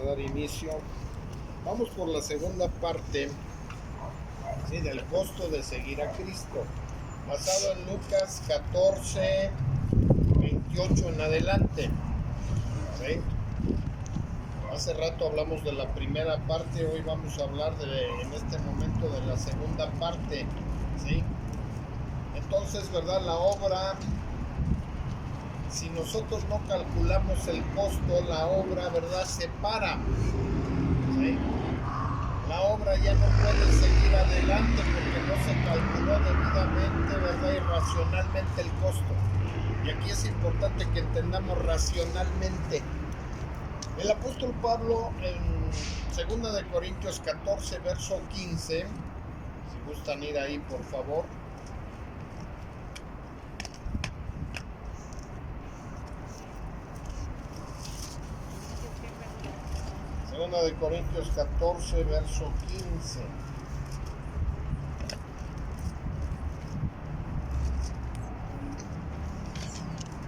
dar inicio. Vamos por la segunda parte, ¿sí?, del costo de seguir a Cristo, basado en Lucas 14, 28 en adelante. ¿Sí? Hace rato hablamos de la primera parte, hoy vamos a hablar en este momento de la segunda parte. ¿Sí? Entonces, ¿verdad? La obra, si nosotros no calculamos el costo, la obra, ¿verdad?, se para. ¿Sí? La obra ya no puede seguir adelante porque no se calculó debidamente, ¿verdad?, y racionalmente el costo. Y aquí es importante que entendamos racionalmente. El apóstol Pablo en 2 Corintios 14, verso 15, si gustan ir ahí, por favor. 2 Corintios 14, verso 15.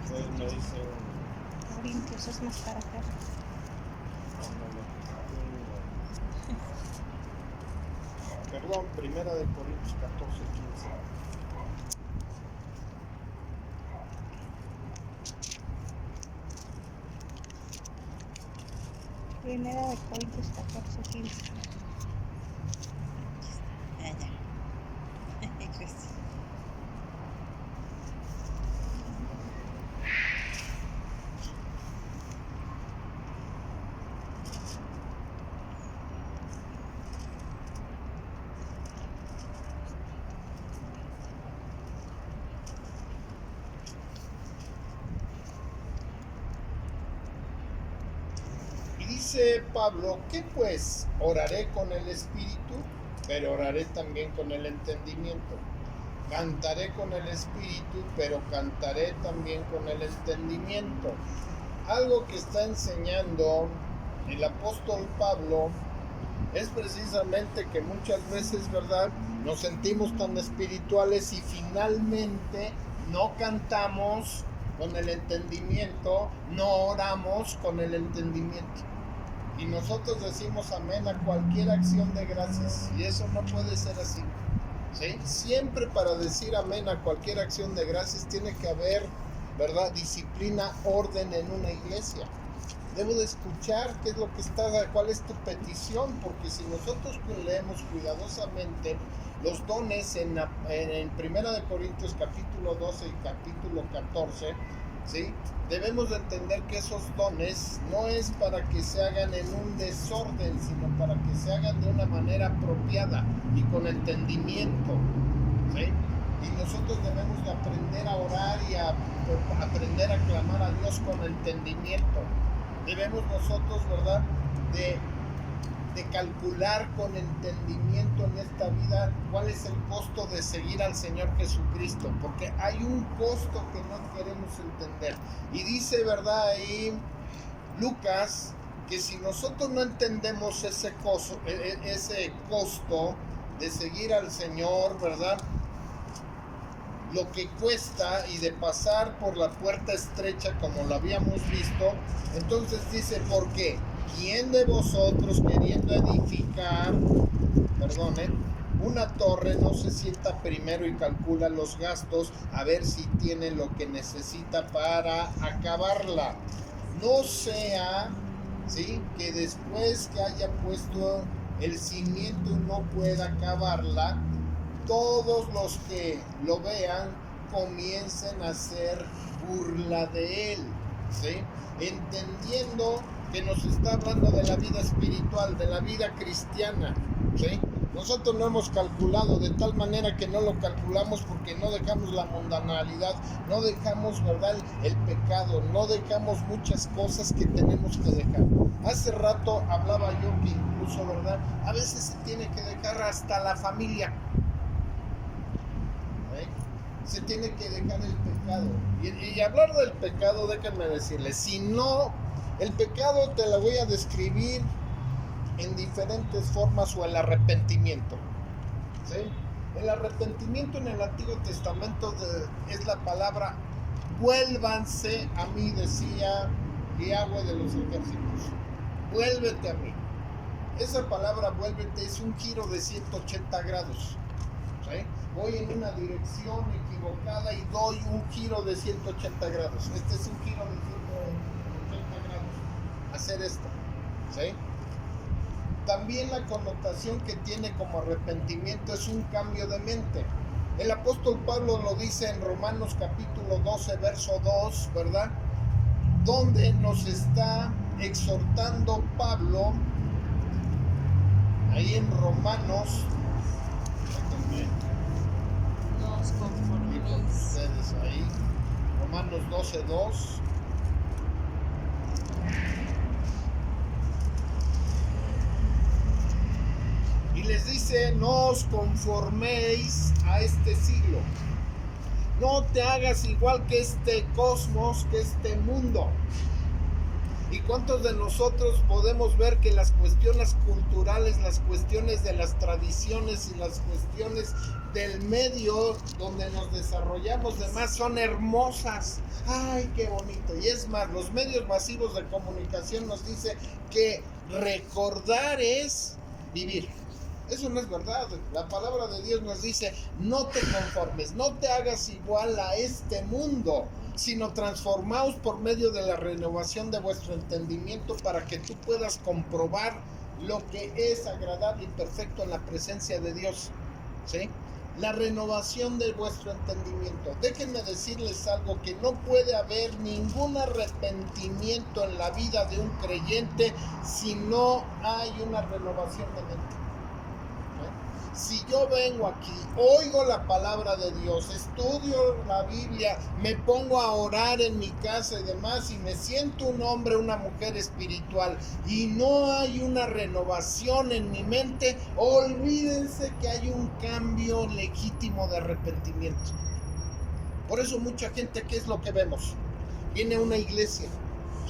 Ustedes me dicen... Corintios es más para acá. Perdón, 1 Corintios 14, 15. Primera de Corintios 14, 15. Dice Pablo, ¿qué pues? Oraré con el espíritu, pero oraré también con el entendimiento. Cantaré con el espíritu, pero cantaré también con el entendimiento. Algo que está enseñando el apóstol Pablo es precisamente que muchas veces, ¿verdad?, nos sentimos tan espirituales y finalmente no cantamos con el entendimiento, no oramos con el entendimiento. Y nosotros decimos amén a cualquier acción de gracias, y eso no puede ser así. ¿Sí? Siempre para decir amén a cualquier acción de gracias tiene que haber, ¿verdad?, disciplina, orden en una iglesia. Debo de escuchar qué es lo que está, cuál es tu petición, porque si nosotros leemos cuidadosamente los dones en 1 Corintios capítulo 12 y capítulo 14, ¿sí?, debemos de entender que esos dones no es para que se hagan en un desorden, sino para que se hagan de una manera apropiada y con entendimiento. ¿Sí? Y nosotros debemos de aprender a orar y a aprender a clamar a Dios con entendimiento. Debemos nosotros, ¿verdad?, de calcular con entendimiento en esta vida cuál es el costo de seguir al Señor Jesucristo, porque hay un costo que no queremos entender. Y dice, ¿verdad?, ahí Lucas, que si nosotros no entendemos ese costo de seguir al Señor, ¿verdad?, lo que cuesta, y de pasar por la puerta estrecha como lo habíamos visto, entonces dice, ¿por qué? ¿Quién de vosotros, queriendo edificar, una torre, no se sienta primero y calcula los gastos a ver si tiene lo que necesita para acabarla? No sea, ¿sí?, que después que haya puesto el cimiento y no pueda acabarla, todos los que lo vean comiencen a hacer burla de él. ¿Sí? Entendiendo que nos está hablando de la vida espiritual, de la vida cristiana. ¿Sí? Nosotros no hemos calculado, de tal manera que no lo calculamos porque no dejamos la mundanalidad, no dejamos, ¿verdad?, el pecado, no dejamos muchas cosas que tenemos que dejar. Hace rato hablaba yo que incluso, ¿verdad?, a veces se tiene que dejar hasta la familia. Se tiene que dejar el pecado. Y hablar del pecado, déjenme decirles, si no, el pecado te lo voy a describir en diferentes formas, o el arrepentimiento. ¿Sí? El arrepentimiento en el Antiguo Testamento es la palabra vuélvanse a mí, decía Yahweh de los ejércitos. vuélvete a mí. Esa palabra vuélvete es un giro de 180 grados. ¿Sí? Voy en una dirección equivocada y doy un giro de 180 grados. Este es un giro de 180 grados. Hacer esto. ¿Sí? También la connotación que tiene como arrepentimiento es un cambio de mente. El apóstol Pablo lo dice en Romanos capítulo 12, verso 2, ¿verdad? Donde nos está exhortando Pablo, ahí en Romanos, No os conforméis. ustedes ahí, Romanos 12, 2. Y les dice, no os conforméis a este siglo. No te hagas igual que este cosmos, que este mundo. ¿Y cuántos de nosotros podemos ver que las cuestiones culturales, las cuestiones de las tradiciones y las cuestiones del medio donde nos desarrollamos demás son hermosas? ¡Ay, qué bonito! Y es más, los medios masivos de comunicación nos dicen que recordar es vivir. Eso no es verdad. La palabra de Dios nos dice, no te conformes, no te hagas igual a este mundo, sino transformaos por medio de la renovación de vuestro entendimiento para que tú puedas comprobar lo que es agradable y perfecto en la presencia de Dios. ¿Sí? La renovación de vuestro entendimiento. Déjenme decirles algo, que no puede haber ningún arrepentimiento en la vida de un creyente si no hay una renovación de mente. Si yo vengo aquí, oigo la palabra de Dios, estudio la Biblia, me pongo a orar en mi casa y demás, y me siento un hombre, una mujer espiritual, y no hay una renovación en mi mente, olvídense que hay un cambio legítimo de arrepentimiento. Por eso mucha gente, ¿qué es lo que vemos? Viene a una iglesia,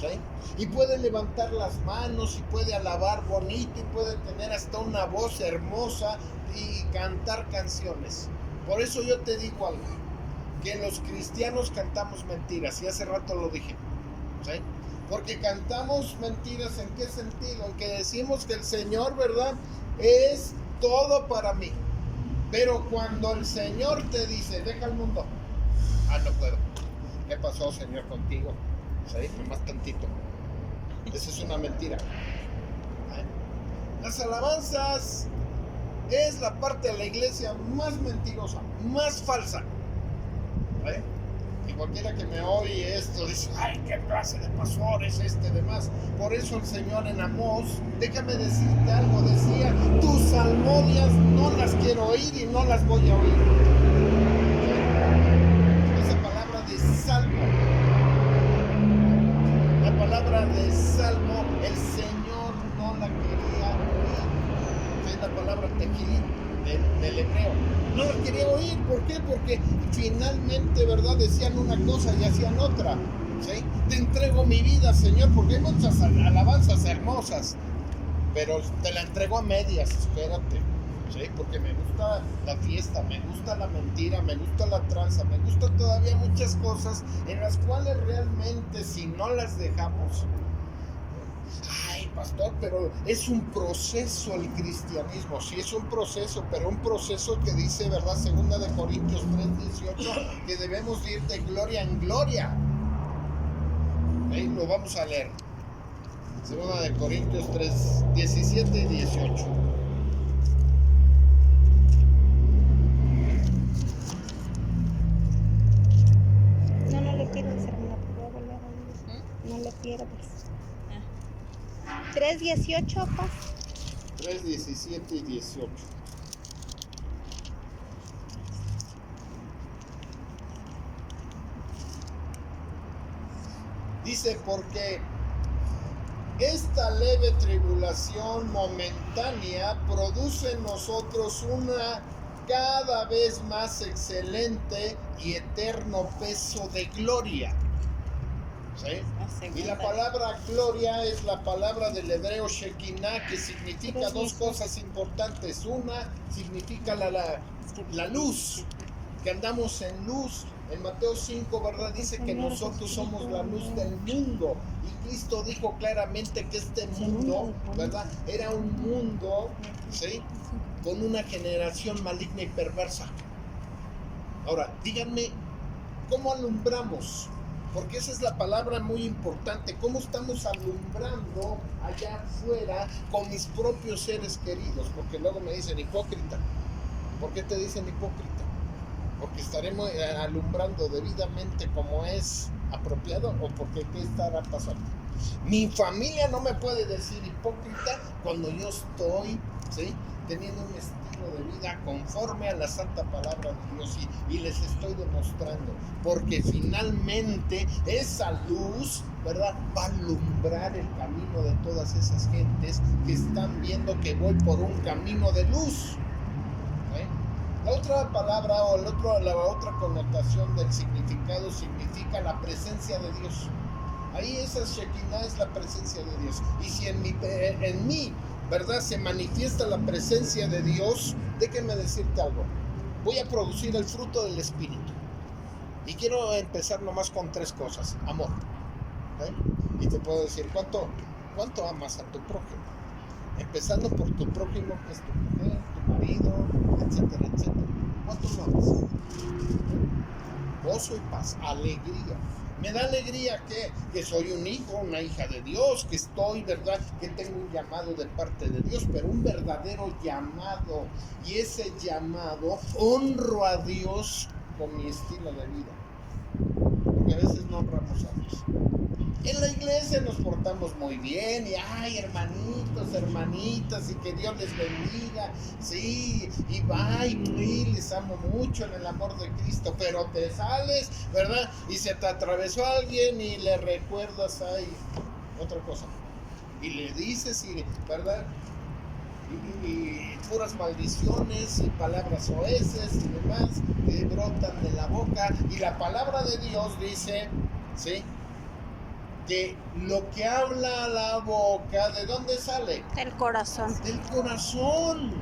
¿sí? Y puede levantar las manos y puede alabar bonito y puede tener hasta una voz hermosa y cantar canciones. Por eso yo te digo algo, que los cristianos cantamos mentiras, y hace rato lo dije, ¿sí? Porque cantamos mentiras, ¿en qué sentido? En que decimos que el Señor, ¿verdad?, es todo para mí. Pero cuando el Señor te dice, deja el mundo, no puedo. ¿Qué pasó, Señor, contigo? ¿Sí? Nomás tantito. Esa es una mentira. Las alabanzas es la parte de la iglesia más mentirosa, más falsa. ¿Sí? Y cualquiera que me oye esto dice, ay, qué clase de pastor es este, demás. Por eso el Señor en Amós, déjame decirte algo, decía, tus salmodias no las quiero oír y no las voy a oír. Esa palabra de salmo, la palabra de salmo, el Señor no la quería oír. Es la palabra tequilín del hebreo. No la quería oír. ¿Por qué? Porque finalmente, ¿verdad?, decían una cosa y hacían otra. ¿Sí? Te entrego mi vida, Señor, porque hay muchas alabanzas hermosas, pero te la entrego a medias, espérate. ¿Sí? Porque me gusta la fiesta, me gusta la mentira, me gusta la tranza, me gustan todavía muchas cosas en las cuales realmente, si no las dejamos, ay, pastor, pero es un proceso el cristianismo. Sí, es un proceso, pero un proceso que dice, ¿verdad?, 2 Corintios 3:18, que debemos ir de gloria en gloria. Ahí lo vamos a leer. 2 Corintios 3:17 y 18. No le pierdas, hermana, por favor, no le pierdas. 3:18, paz. 3:17 y 18. Dice, porque esta leve tribulación momentánea produce en nosotros una cada vez más excelente y eterno peso de gloria. ¿Sí? Y la palabra gloria es la palabra del hebreo Shekinah, que significa dos cosas importantes. Una significa la luz, que andamos en luz, En Mateo 5, ¿verdad? Dice que nosotros somos la luz del mundo. Y Cristo dijo claramente que este mundo, ¿verdad? Era un mundo, ¿sí? Con una generación maligna y perversa. Ahora, díganme, ¿cómo alumbramos? Porque esa es la palabra muy importante. ¿Cómo estamos alumbrando allá afuera con mis propios seres queridos? Porque luego me dicen hipócrita. ¿Por qué te dicen hipócrita? Porque estaremos alumbrando debidamente como es apropiado, o porque qué estará pasando. Mi familia no me puede decir hipócrita cuando yo estoy, ¿sí?, teniendo un estilo de vida conforme a la santa palabra de Dios, y les estoy demostrando, porque finalmente esa luz, ¿verdad?, va a alumbrar el camino de todas esas gentes que están viendo que voy por un camino de luz. La otra palabra o la otra connotación del significado significa la presencia de Dios. Ahí esa Shekinah es la presencia de Dios. Y si en mí, ¿verdad?, se manifiesta la presencia de Dios, déjenme decirte algo. Voy a producir el fruto del Espíritu. Y quiero empezar nomás con 3 cosas. Amor. Y te puedo decir, ¿cuánto amas a tu prójimo? Empezando por tu prójimo, que es tu mujer, tu marido, etcétera, etcétera. ¿Cuánto lo amas? Gozo y paz, alegría. Me da alegría que soy un hijo, una hija de Dios, que estoy, ¿verdad?, que tengo un llamado de parte de Dios, pero un verdadero llamado. Y ese llamado honro a Dios con mi estilo de vida. Porque a veces no honramos a Dios. En la iglesia nos portamos muy bien, y ay, hermanitos, hermanitas, y que Dios les bendiga, sí, y bye, les amo mucho en el amor de Cristo, pero te sales, ¿verdad?, y se te atravesó alguien y le recuerdas, ay, otra cosa, y le dices, y, ¿verdad?, y puras maldiciones y palabras oeces y demás que brotan de la boca, y la palabra de Dios dice, ¿sí?, que lo que habla la boca, ¿de dónde sale? Del corazón. Del corazón.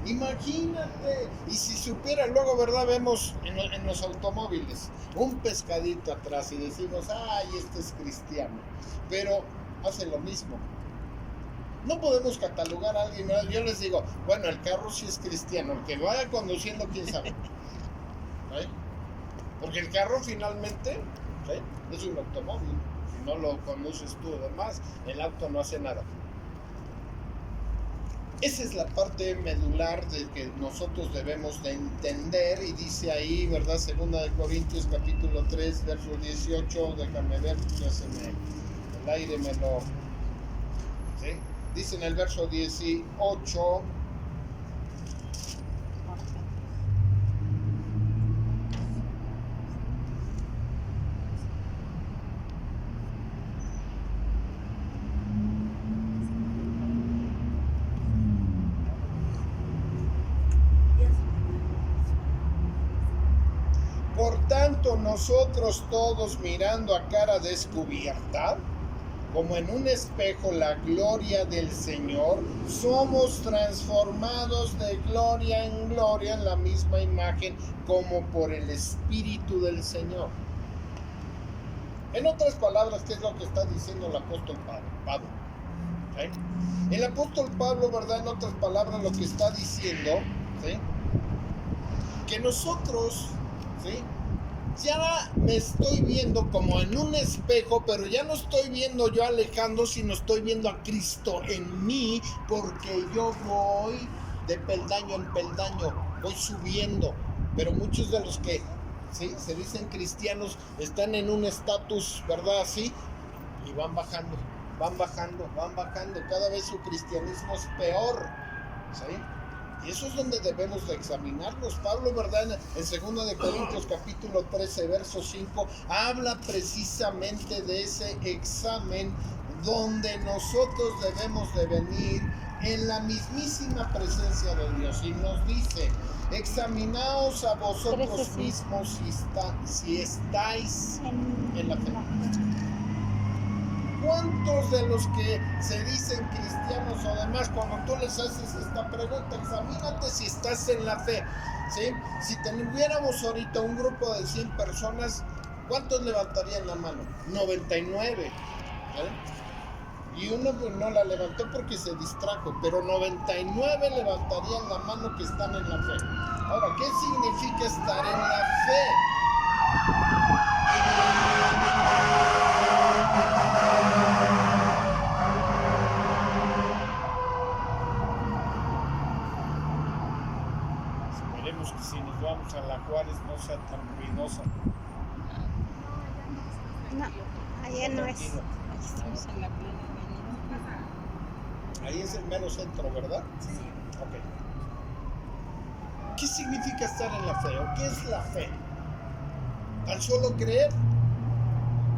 Imagínate. Y si supiera, luego, ¿verdad?, vemos en los automóviles un pescadito atrás y decimos, ay, este es cristiano. Pero hace lo mismo. No podemos catalogar a alguien. Yo les digo, bueno, el carro sí es cristiano. El que vaya conduciendo, quién sabe. ¿Sí? Porque el carro finalmente, ¿sí?, es un automóvil. No lo conduces tú, además, el auto no hace nada. Esa es la parte medular de que nosotros debemos de entender, y dice ahí, ¿verdad?, 2 Corintios capítulo 3, verso 18, déjame ver, ya se el aire me lo... ¿sí? Dice en el verso 18... Por tanto, nosotros todos, mirando a cara descubierta, como en un espejo la gloria del Señor, somos transformados de gloria en gloria en la misma imagen, como por el Espíritu del Señor. En otras palabras, ¿qué es lo que está diciendo el apóstol Pablo? ¿Sí? El apóstol Pablo, ¿verdad?, en otras palabras, lo que está diciendo, ¿sí?, que nosotros, ¿sí?, ya me estoy viendo como en un espejo, pero ya no estoy viendo yo a Alejandro, sino estoy viendo a Cristo en mí, porque yo voy de peldaño en peldaño, voy subiendo. Pero muchos de los que, ¿sí?, se dicen cristianos están en un estatus, ¿verdad?, así, y van bajando, cada vez su cristianismo es peor, ¿sí? Y eso es donde debemos de examinarnos. Pablo, ¿verdad?, en 2 Corintios capítulo 13, verso 5, habla precisamente de ese examen donde nosotros debemos de venir en la mismísima presencia de Dios. Y nos dice, examinaos a vosotros mismos si estáis en la fe. ¿Cuántos de los que se dicen cristianos o demás, cuando tú les haces esta pregunta, examínate si estás en la fe, ¿sí? Si tuviéramos ahorita un grupo de 100 personas, ¿cuántos levantarían la mano? 99, Y uno pues, no la levantó porque se distrajo, pero 99 levantarían la mano que están en la fe. Ahora, ¿qué significa estar en la fe? Esperemos que si nos vamos a la Juárez no sea tan ruidosa. No, allá no es. Estamos en la plena avenida. Ahí es el mero centro, ¿verdad? Sí. Ok. ¿Qué significa estar en la fe? ¿O qué es la fe? ¿Tan solo creer?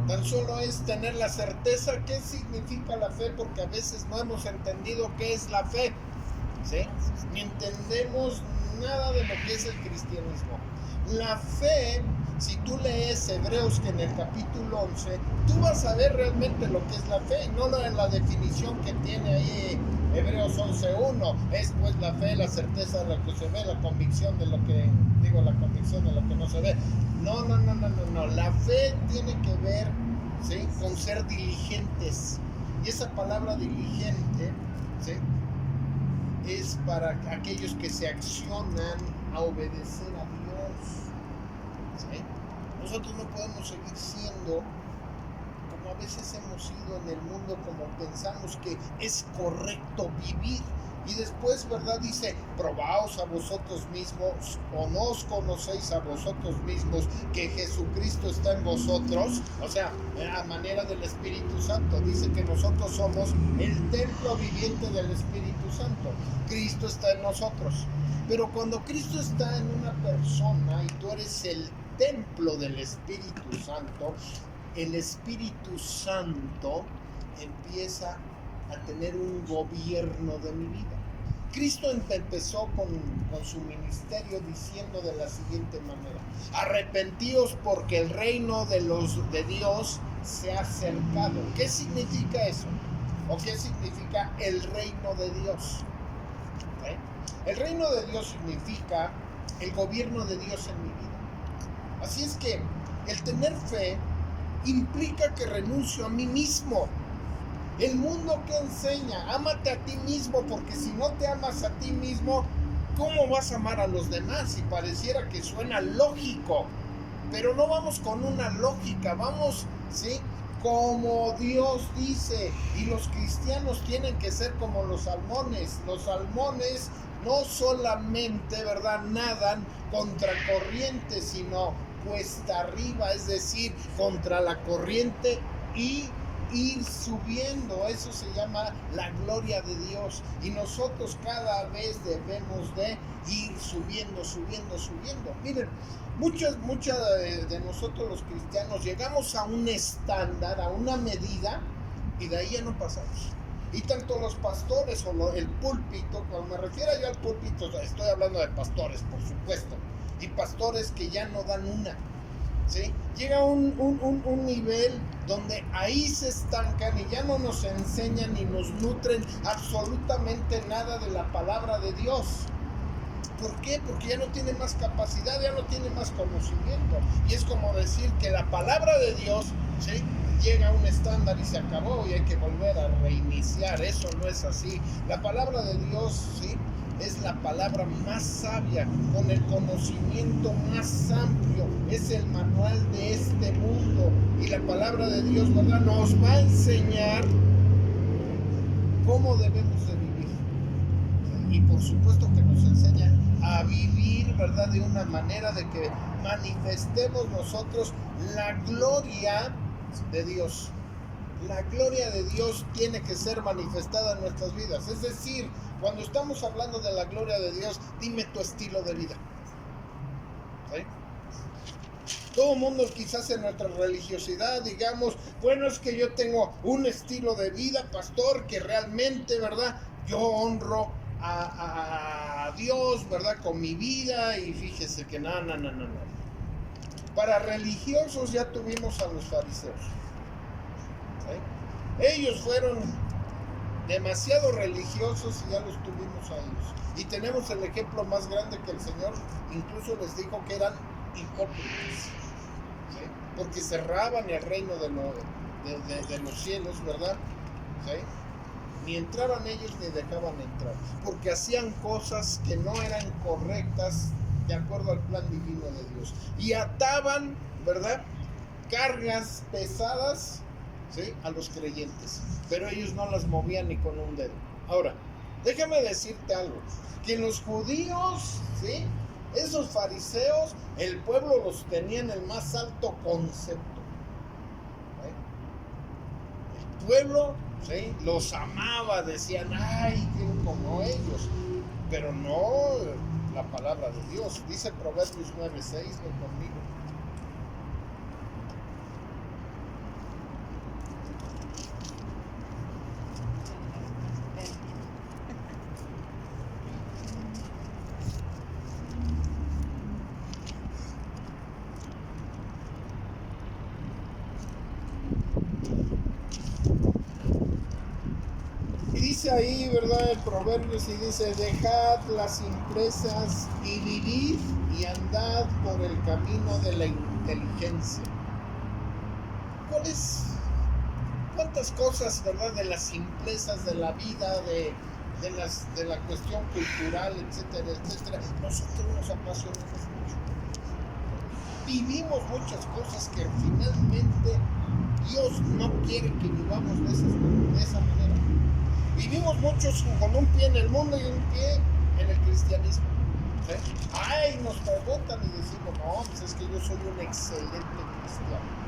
¿Tan solo es tener la certeza? ¿Qué significa la fe? Porque a veces no hemos entendido qué es la fe, ¿sí? Ni entendemos nada de lo que es el cristianismo. La fe, si tú lees Hebreos, que en el capítulo 11, tú vas a ver realmente lo que es la fe, no en la definición que tiene ahí Hebreos 11.1. Es pues la fe, la certeza de lo que se ve, la convicción de lo que, la convicción de lo que no se ve. No. La fe tiene que ver, ¿sí?, con ser diligentes. Y esa palabra diligente, ¿sí?, es para aquellos que se accionan a obedecer a Dios, ¿sí? Nosotros no podemos seguir siendo como a veces hemos sido en el mundo, como pensamos que es correcto vivir. Y después, ¿verdad? Dice, probaos a vosotros mismos, o no os conocéis a vosotros mismos que Jesucristo está en vosotros. O sea, a manera del Espíritu Santo. Dice que nosotros somos el templo viviente del Espíritu Santo. Cristo está en nosotros. Pero cuando Cristo está en una persona y tú eres el templo del Espíritu Santo, el Espíritu Santo empieza a tener un gobierno de mi vida. Cristo empezó con su ministerio diciendo de la siguiente manera: arrepentíos porque el reino de Dios se ha acercado. ¿Qué significa eso? ¿O qué significa el reino de Dios? El reino de Dios significa el gobierno de Dios en mi vida. Así es que el tener fe implica que renuncio a mí mismo. El mundo que enseña, ámate a ti mismo, porque si no te amas a ti mismo, ¿cómo vas a amar a los demás? Y pareciera que suena lógico, pero no vamos con una lógica, vamos, ¿sí?, como Dios dice. Y los cristianos tienen que ser como los salmones. Los salmones no solamente, ¿verdad?, nadan contra corriente, sino cuesta arriba, es decir, contra la corriente y ir subiendo. Eso se llama la gloria de Dios, y nosotros cada vez debemos de ir subiendo. Miren, muchas de nosotros los cristianos llegamos a un estándar, a una medida, y de ahí ya no pasamos. Y tanto los pastores o el púlpito, cuando me refiero yo al púlpito, estoy hablando de pastores, por supuesto, y pastores que ya no dan una, ¿sí? Llega un nivel donde ahí se estancan y ya no nos enseñan ni nos nutren absolutamente nada de la palabra de Dios. ¿Por qué? Porque ya no tiene más capacidad, ya no tiene más conocimiento. Y es como decir que la palabra de Dios, ¿sí?, llega a un estándar y se acabó y hay que volver a reiniciar. Eso no es así. La palabra de Dios, ¿sí?, es la palabra más sabia, con el conocimiento más amplio. Es el manual de este mundo. Y la palabra de Dios, ¿verdad?, nos va a enseñar cómo debemos de vivir. Y por supuesto que nos enseña a vivir, ¿verdad?, de una manera de que manifestemos nosotros la gloria de Dios. La gloria de Dios tiene que ser manifestada en nuestras vidas. Es decir, cuando estamos hablando de la gloria de Dios, dime tu estilo de vida. ¿Sí? Todo el mundo quizás en nuestra religiosidad digamos, bueno, es que yo tengo un estilo de vida, pastor, que realmente, ¿verdad?, yo honro a Dios, ¿verdad?, con mi vida. Y fíjese que no. Para religiosos ya tuvimos a los fariseos, ¿sí? Ellos fueron demasiado religiosos y ya los tuvimos a ellos. Y tenemos el ejemplo más grande que el Señor incluso les dijo que eran hipócritas, ¿sí? Porque cerraban el reino de los cielos, ¿verdad? ¿Sí? Ni entraban ellos ni dejaban entrar, porque hacían cosas que no eran correctas de acuerdo al plan divino de Dios. Y ataban, ¿verdad?, cargas pesadas, ¿sí?, a los creyentes, pero ellos no las movían ni con un dedo. Ahora, déjame decirte algo, que los judíos, ¿sí?, esos fariseos, el pueblo los tenía en el más alto concepto, ¿sí? El pueblo, ¿sí?, los amaba, decían, ay, quiero como ellos, pero no la palabra de Dios. Dice Proverbios 9:6, ven conmigo. Y dice ahí, ¿verdad?, el Proverbios, y dice, dejad las impresas y vivid y andad por el camino de la inteligencia. ¿Cuántas cosas, verdad, de las simplezas de la vida, de la cuestión cultural, etcétera, etcétera, nosotros nos apasionamos mucho? Vivimos muchas cosas que finalmente Dios no quiere que vivamos de esa manera. Vivimos muchos con un pie en el mundo y un pie en el cristianismo, ¿sí? Ay, nos preguntan y decimos, no, pues es que yo soy un excelente cristiano.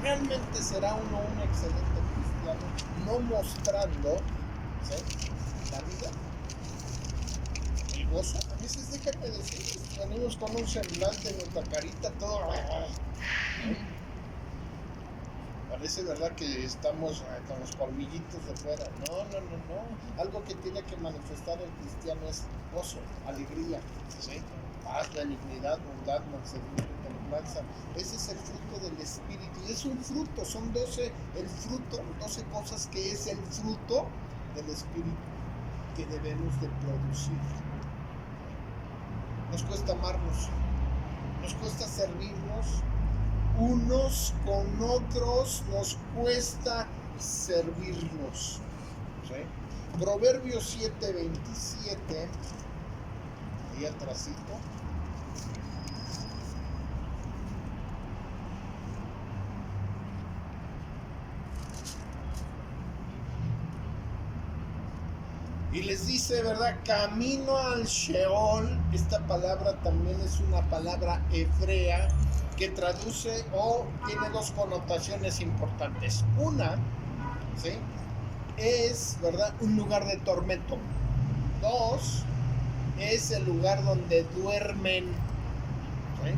¿Realmente será uno un excelente cristiano no mostrando, ¿sí?, la vida? El gozo. A veces, déjame decir, venimos con un semblante en nuestra carita, todo... Parece, ¿verdad?, que estamos con los colmillitos de fuera. No. Algo que tiene que manifestar el cristiano es gozo, alegría, ¿sí?, paz, benignidad, bondad, mansedumbre, templanza. Ese es el fruto del Espíritu. Y es un fruto, son 12 cosas que es el fruto del Espíritu que debemos de producir. Nos cuesta amarnos, nos cuesta servirnos unos con otros, nos cuesta servirnos, ¿sí? Proverbios 7:27, ahí atrásito. Y les dice, ¿verdad?, camino al Sheol. Esta palabra también es una palabra hebrea que traduce o tiene dos connotaciones importantes. Una, ¿sí?, es, ¿verdad?, un lugar de tormento. Dos, es el lugar donde duermen, ¿sí?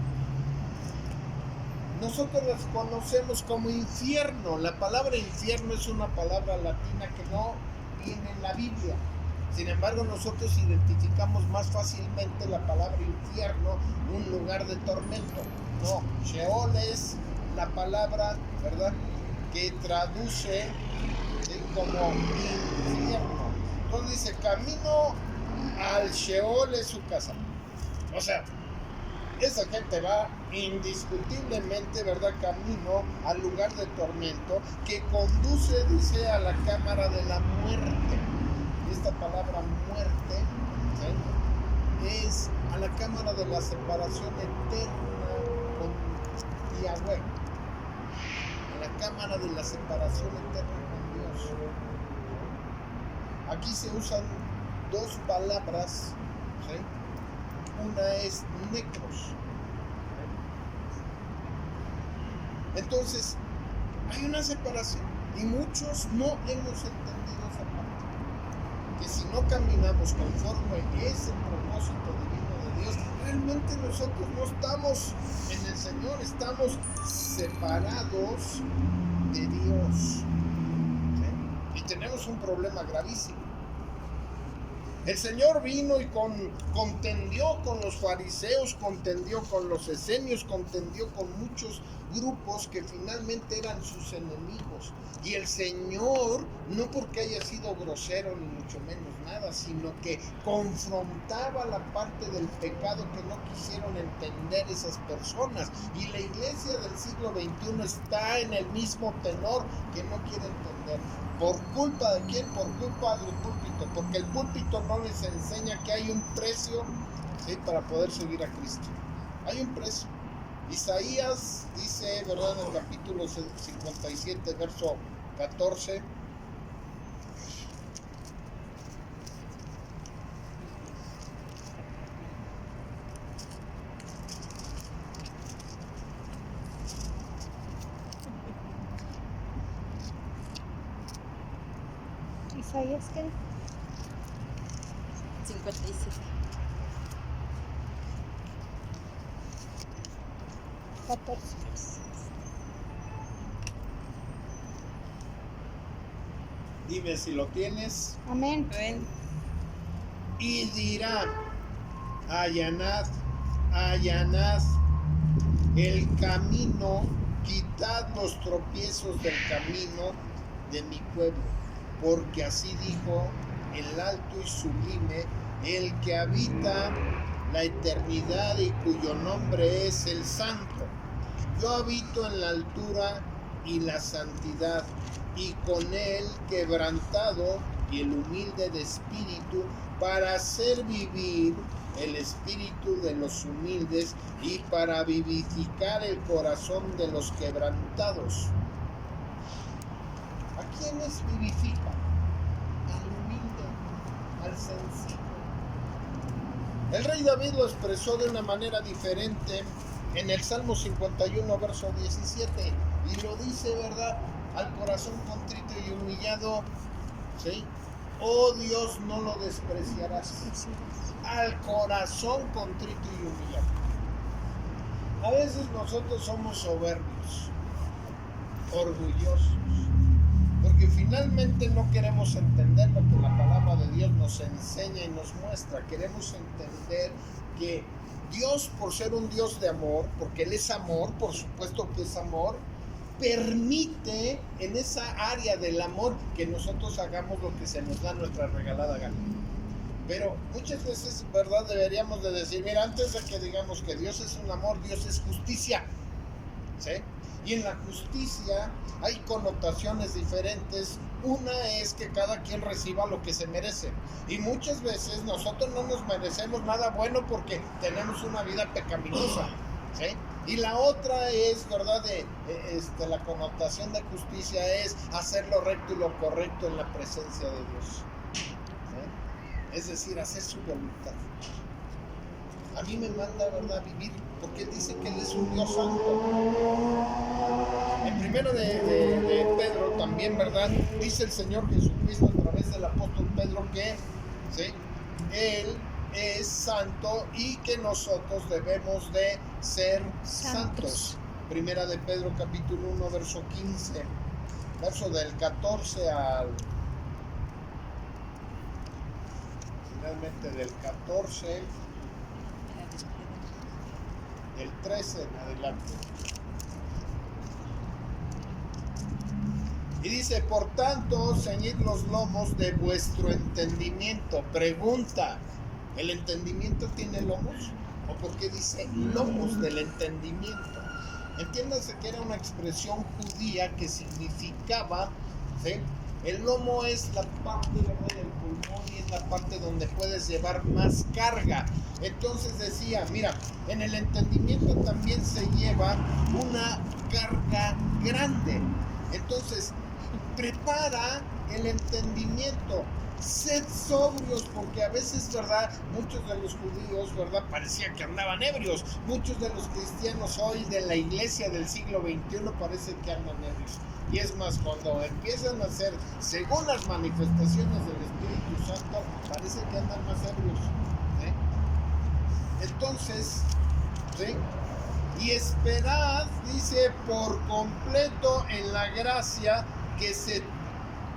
Nosotros las conocemos como infierno. La palabra infierno es una palabra latina que no viene en la Biblia. Sin embargo, nosotros identificamos más fácilmente la palabra infierno, un lugar de tormento. No, Sheol es la palabra, ¿verdad?, que traduce, ¿sí?, como infierno. Entonces dice, camino al Sheol es su casa. O sea, esa gente va indiscutiblemente, ¿verdad?, camino al lugar de tormento que conduce, dice, a la cámara de la muerte. Esta palabra muerte, ¿sí?, es a la cámara de la separación eterna con Yahweh, a la cámara de la separación eterna con Dios. Aquí se usan dos palabras, ¿sí? Una es necros, ¿sí? Entonces, hay una separación y muchos no hemos entendido esa parte, que si no caminamos conforme ese propósito divino de Dios, realmente nosotros no estamos en el Señor, estamos separados de Dios, ¿sí? Y tenemos un problema gravísimo. El Señor vino y contendió con los fariseos, contendió con los esenios, contendió con muchos grupos que finalmente eran sus enemigos. Y el Señor, no porque haya sido grosero ni mucho menos nada, sino que confrontaba la parte del pecado que no quisieron entender esas personas. Y la iglesia del siglo XXI está en el mismo tenor, que no quiere entender. ¿Por culpa de quién? Por culpa del púlpito, porque el púlpito no les enseña que hay un precio, ¿sí?, para poder seguir a Cristo. Hay un precio. Isaías dice, ¿verdad?, en el capítulo 57, verso 14. Isaías, ¿qué? 57. 14. Dime si lo tienes. Amén. Ven. Y dirá, allanad, allanad el camino, quitad los tropiezos del camino de mi pueblo, porque así dijo el alto y sublime, el que habita la eternidad y cuyo nombre es el Santo. Yo habito en la altura y la santidad, y con él quebrantado y el humilde de espíritu, para hacer vivir el espíritu de los humildes y para vivificar el corazón de los quebrantados. ¿A quiénes vivifica? Al humilde, al sencillo. El rey David lo expresó de una manera diferente en el Salmo 51, verso 17, y lo dice, ¿verdad? Al corazón contrito y humillado, ¿sí? Oh Dios, no lo despreciarás. Al corazón contrito y humillado. A veces nosotros somos soberbios, orgullosos, porque finalmente no queremos entender lo que la palabra de Dios nos enseña y nos muestra. Queremos entender que Dios, por ser un Dios de amor, porque Él es amor, por supuesto que es amor, permite en esa área del amor que nosotros hagamos lo que se nos da nuestra regalada gana. Pero muchas veces, ¿verdad?, deberíamos de decir, mira, antes de que digamos que Dios es un amor, Dios es justicia, ¿sí? Y en la justicia hay connotaciones diferentes. Una es que cada quien reciba lo que se merece. Y muchas veces nosotros no nos merecemos nada bueno porque tenemos una vida pecaminosa, ¿sí? Y la otra es, ¿verdad?, la connotación de justicia es hacer lo recto y lo correcto en la presencia de Dios, ¿sí? Es decir, hacer su voluntad. A mí me manda, ¿verdad?, vivir, porque Él dice que Él es un Dios santo. En primero de Pedro también, ¿verdad?, dice el Señor Jesucristo a través del apóstol Pedro que, ¿sí?, Él es santo y que nosotros debemos de ser santos. Primera de Pedro capítulo 1, verso 15, verso del 14 al... finalmente del 14, del 13 en adelante. Y dice, por tanto, ceñid los lomos de vuestro entendimiento. Pregunta, ¿el entendimiento tiene lomos? ¿O por qué dice lomos del entendimiento? Entiéndase que era una expresión judía que significaba, ¿sí?, el lomo es la parte, ¿verdad?, del pulmón y es la parte donde puedes llevar más carga. Entonces decía, mira, en el entendimiento también se lleva una carga grande. Entonces, prepara el entendimiento. Sed sobrios, porque a veces, ¿verdad?, muchos de los judíos, ¿verdad?, parecía que andaban ebrios. Muchos de los cristianos hoy de la iglesia del siglo XXI parece que andan ebrios. Y es más, cuando empiezan a hacer según las manifestaciones del Espíritu Santo, parece que andan más ebrios, ¿sí? Entonces, ¿sí?, y esperad, dice, por completo en la gracia que se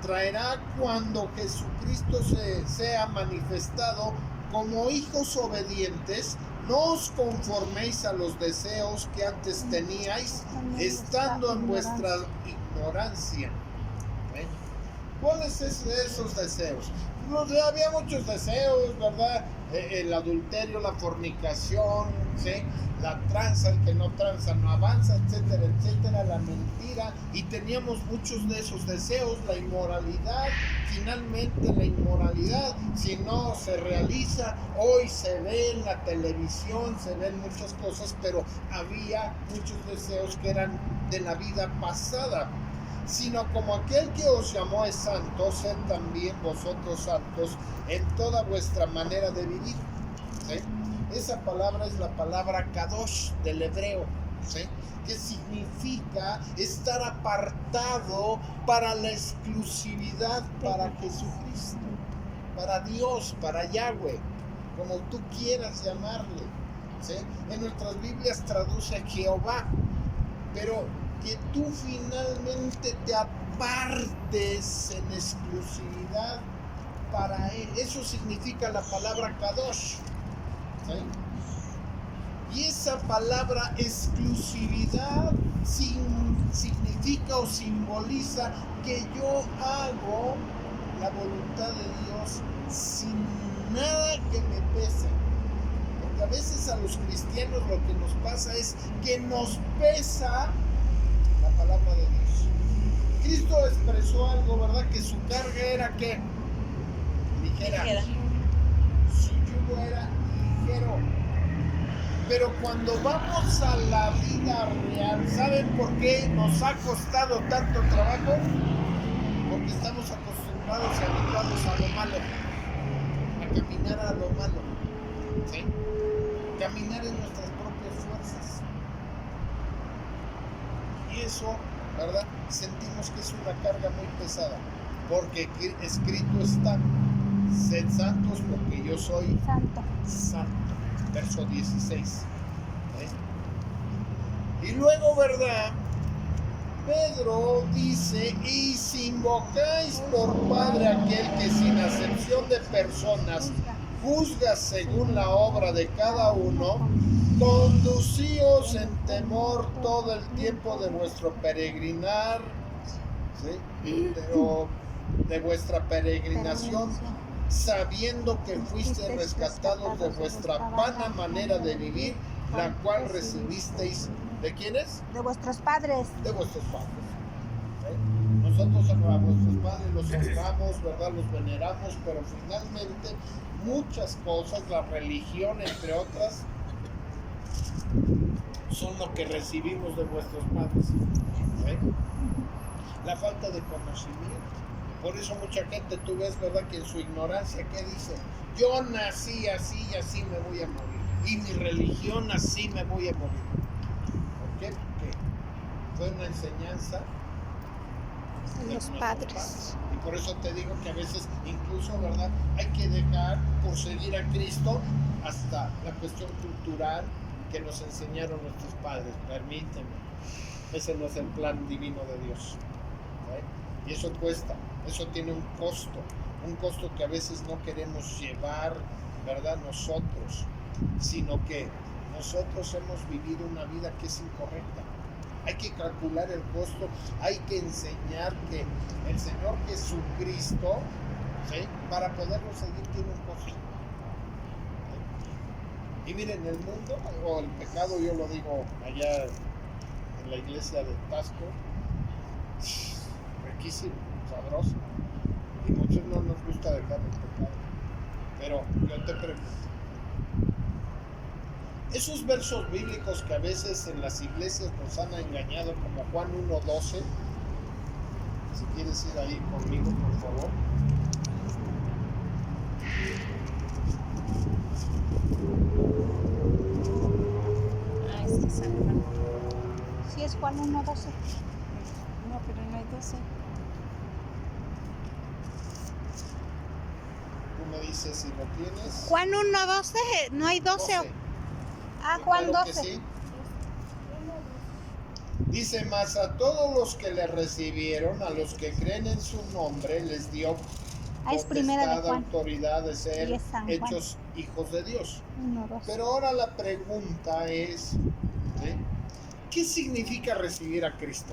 traerá cuando Jesucristo sea manifestado como hijos obedientes No os conforméis a los deseos que antes teníais, estando en vuestra ignorancia. ¿Eh? ¿Cuáles son esos deseos? Había muchos deseos, ¿verdad? El adulterio, la fornicación, ¿sí? La tranza, el que no tranza no avanza, etcétera, etcétera, la mentira. Y teníamos muchos de esos deseos, la inmoralidad. Finalmente la inmoralidad, si no se realiza, hoy se ve en la televisión, se ven muchas cosas, pero había muchos deseos que eran de la vida pasada. Sino como aquel que os llamó es santo, sed también vosotros santos en toda vuestra manera de vivir. ¿Sí? Esa palabra es la palabra kadosh del hebreo, ¿sí? Que significa estar apartado para la exclusividad para Jesucristo, para Dios, para Yahweh, como tú quieras llamarle, ¿sí? En nuestras Biblias traduce Jehová, pero que tú finalmente te apartes en exclusividad para Él. Eso significa la palabra kadosh, ¿sí? Y esa palabra exclusividad significa o simboliza que yo hago la voluntad de Dios sin nada que me pese. Porque a veces a los cristianos lo que nos pasa es que nos pesa la palabra de Dios. Cristo expresó algo, ¿verdad? Que su carga era ¿qué? Ligera. Su yugo era ligero. Pero cuando vamos a la vida real, ¿saben por qué nos ha costado tanto trabajo? Porque estamos acostumbrados y habituados a lo malo, a caminar a lo malo, ¿sí? Caminar en nuestras propias fuerzas. Y eso, ¿verdad? Sentimos que es una carga muy pesada, porque escrito está, sed santos porque yo soy santo. Verso 16. ¿Eh? Y luego, ¿verdad? Pedro dice, y si invocáis por Padre aquel que sin acepción de personas juzga según la obra de cada uno, conducíos en temor todo el tiempo de vuestro peregrinar, ¿sí? de vuestra peregrinación, sabiendo que fuiste rescatados de vuestra vana manera de vivir, la cual recibisteis, ¿de quiénes? De vuestros padres. De vuestros padres. ¿Sí? Nosotros a vuestros padres los honramos, ¿verdad? Los veneramos, pero finalmente muchas cosas, la religión entre otras, son lo que recibimos de vuestros padres. ¿Sí? La falta de conocimiento. Por eso mucha gente, tú ves, ¿verdad? Que en su ignorancia, ¿qué dice? Yo nací así y así me voy a morir. Y mi religión así me voy a morir. ¿Por qué? Porque fue una enseñanza de los padres. Y por eso te digo que a veces, incluso, ¿verdad? Hay que dejar por seguir a Cristo hasta la cuestión cultural que nos enseñaron nuestros padres. Permíteme. Ese no es el plan divino de Dios. ¿Sí? Y eso cuesta. Eso tiene un costo que a veces no queremos llevar, ¿verdad? Nosotros, sino que nosotros hemos vivido una vida que es incorrecta. Hay que calcular el costo, hay que enseñar que el Señor Jesucristo, ¿sí? Para poderlo seguir tiene un costo. ¿Sí? Y miren, el mundo, o el pecado, yo lo digo allá en la iglesia de Tasco, riquísimo, sabroso, y muchos no nos gusta dejar el pecado. Pero yo te pregunto, esos versos bíblicos que a veces en las iglesias nos han engañado, como Juan 1:12, si quieres ir ahí conmigo, por favor. Ah, es que San Juan. Sí, es Juan 1:12. No, pero no hay 12. Tú me dices si lo tienes. Juan 1:12, no hay 12. 12. Ah, Juan Claro que 12. sí. Dice, mas a todos los que le recibieron, a los que creen en su nombre, les dio Ah, es primera de potestad, Juan. autoridad de Y ser es San Juan. hechos hijos de Dios. 1, 2. Pero ahora la pregunta es, ¿sí? ¿Qué significa recibir a Cristo?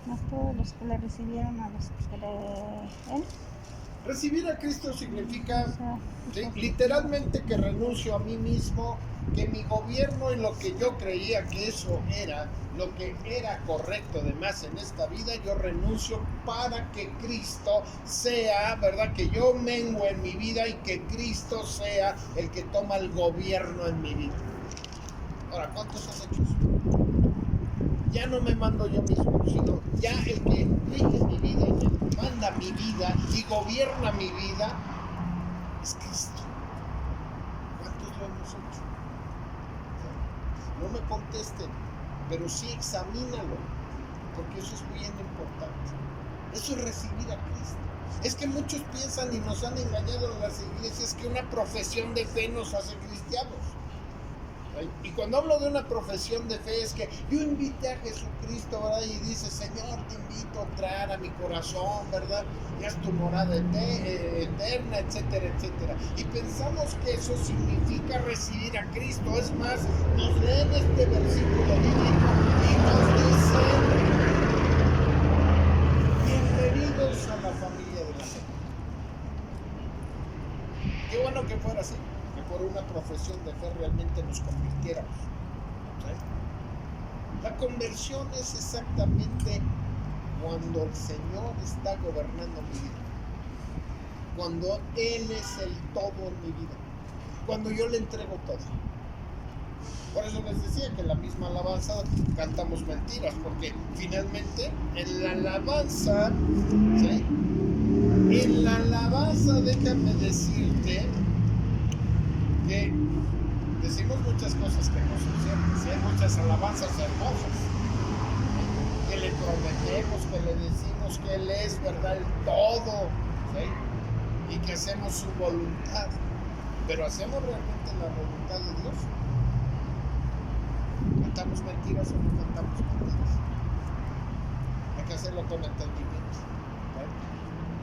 No todos los que le recibieron a los que creen. Recibir a Cristo significa, O sea, ¿sí?, hijos. literalmente que renuncio a mí mismo, que mi gobierno en lo que yo creía que eso era, lo que era correcto además en esta vida, yo renuncio para que Cristo sea, ¿verdad? Que yo mengue en mi vida y que Cristo sea el que toma el gobierno en mi vida. Ahora, ¿cuántos han hecho eso? Ya no me mando yo mismo, sino ya el que rige mi vida, el que manda mi vida y gobierna mi vida es Cristo. ¿Cuántos lo hemos hecho? No me contesten, pero sí examínalo, porque eso es bien importante. Eso es recibir a Cristo. Es que muchos piensan y nos han engañado en las iglesias que una profesión de fe nos hace cristianos. Y cuando hablo de una profesión de fe es que yo invité a Jesucristo, ¿verdad? Y dice, Señor, te invito a entrar a mi corazón, ¿verdad? Y haz tu morada eterna, etcétera, etcétera. Y pensamos que eso significa recibir a Cristo. Es más, nos leen este versículo bíblico y nos dicen, bienvenidos a la familia de la fe. Qué bueno que fuera así, que por una profesión de fe realmente nos convirtiéramos. ¿Sí? La conversión es exactamente cuando el Señor está gobernando mi vida, cuando Él es el todo en mi vida, cuando yo le entrego todo. Por eso les decía que en la misma alabanza cantamos mentiras, porque finalmente en la alabanza, ¿sí?, en la alabanza, déjame decirte que decimos muchas cosas que no son ciertas. Hay muchas alabanzas hermosas que le prometemos, que le decimos que Él es, ¿verdad?, el todo, ¿sí?, y que hacemos su voluntad. Pero ¿hacemos realmente la voluntad de Dios? ¿Cantamos mentiras o no cantamos mentiras? Hay que hacerlo con entendimiento,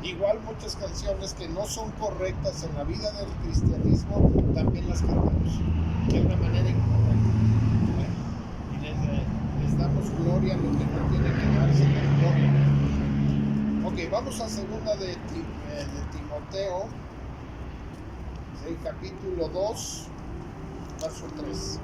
¿sí? Igual muchas canciones que no son correctas en la vida del cristianismo también las cantamos de una manera incorrecta, ¿sí? Y les damos gloria a lo que no tiene que darse la gloria. Ok, vamos a segunda de Timoteo, ¿sí?, capítulo 2, verso 3.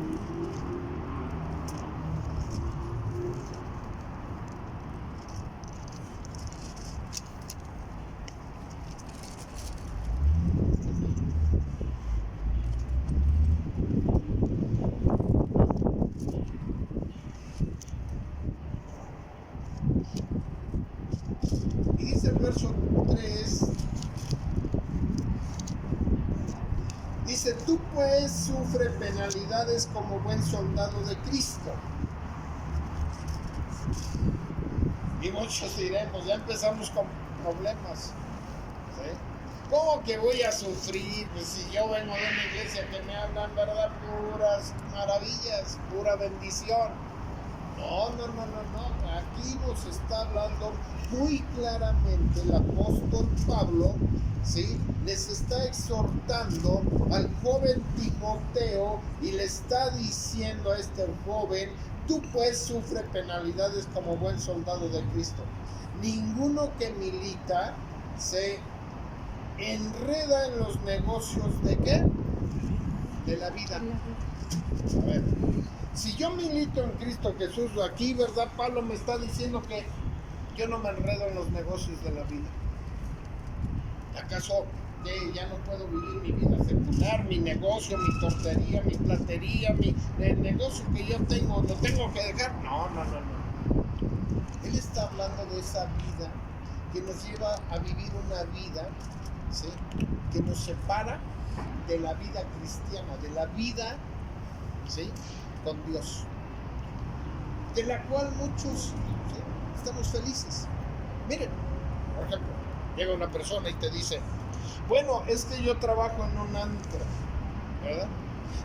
Y dice el verso 3, dice, tú pues sufre penalidades como buen soldado de Cristo. Y muchos diremos, ya empezamos con problemas, ¿sí? ¿Cómo que voy a sufrir? Pues si yo vengo de una iglesia que me hablan, ¿verdad?, puras maravillas, pura bendición. No. Aquí nos está hablando muy claramente el apóstol Pablo, ¿sí? Les está exhortando al joven Timoteo y le está diciendo a este joven, tú pues sufre penalidades como buen soldado de Cristo. Ninguno que milita se enreda en los negocios ¿de qué? De la vida. A ver, si yo milito en Cristo Jesús, aquí, ¿verdad? Pablo me está diciendo que yo no me enredo en los negocios de la vida. ¿Acaso ya no puedo vivir mi vida secular, mi negocio, mi tortería, mi platería, el negocio que yo tengo, lo tengo que dejar? No. Él está hablando de esa vida que nos lleva a vivir una vida, ¿sí?, que nos separa de la vida cristiana, de la vida, ¿sí?, con Dios, de la cual muchos, ¿sí?, estamos felices. Miren, por ejemplo, llega una persona y te dice, bueno, es que yo trabajo en un antro, ¿verdad?,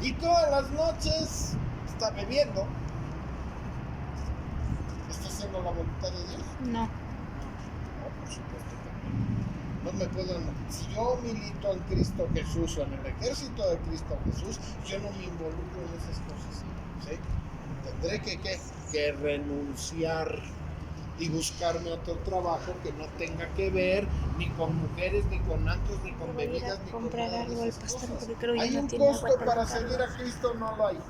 y todas las noches está bebiendo. ¿Está haciendo la voluntad de Dios? No. por supuesto que no. No me puedo... Si yo milito en Cristo Jesús o en el ejército de Cristo Jesús, yo no me involucro en esas cosas, ¿sí? Tendré que renunciar y buscarme otro trabajo que no tenga que ver ni con mujeres, ni con antros, ni con Voy a ir bebidas, a ni con comprar nada de algo al esas pastor cosas. porque creo que ¿Hay ya no un tiene costo agua para para seguir a Cristo? No lo hay. Sí.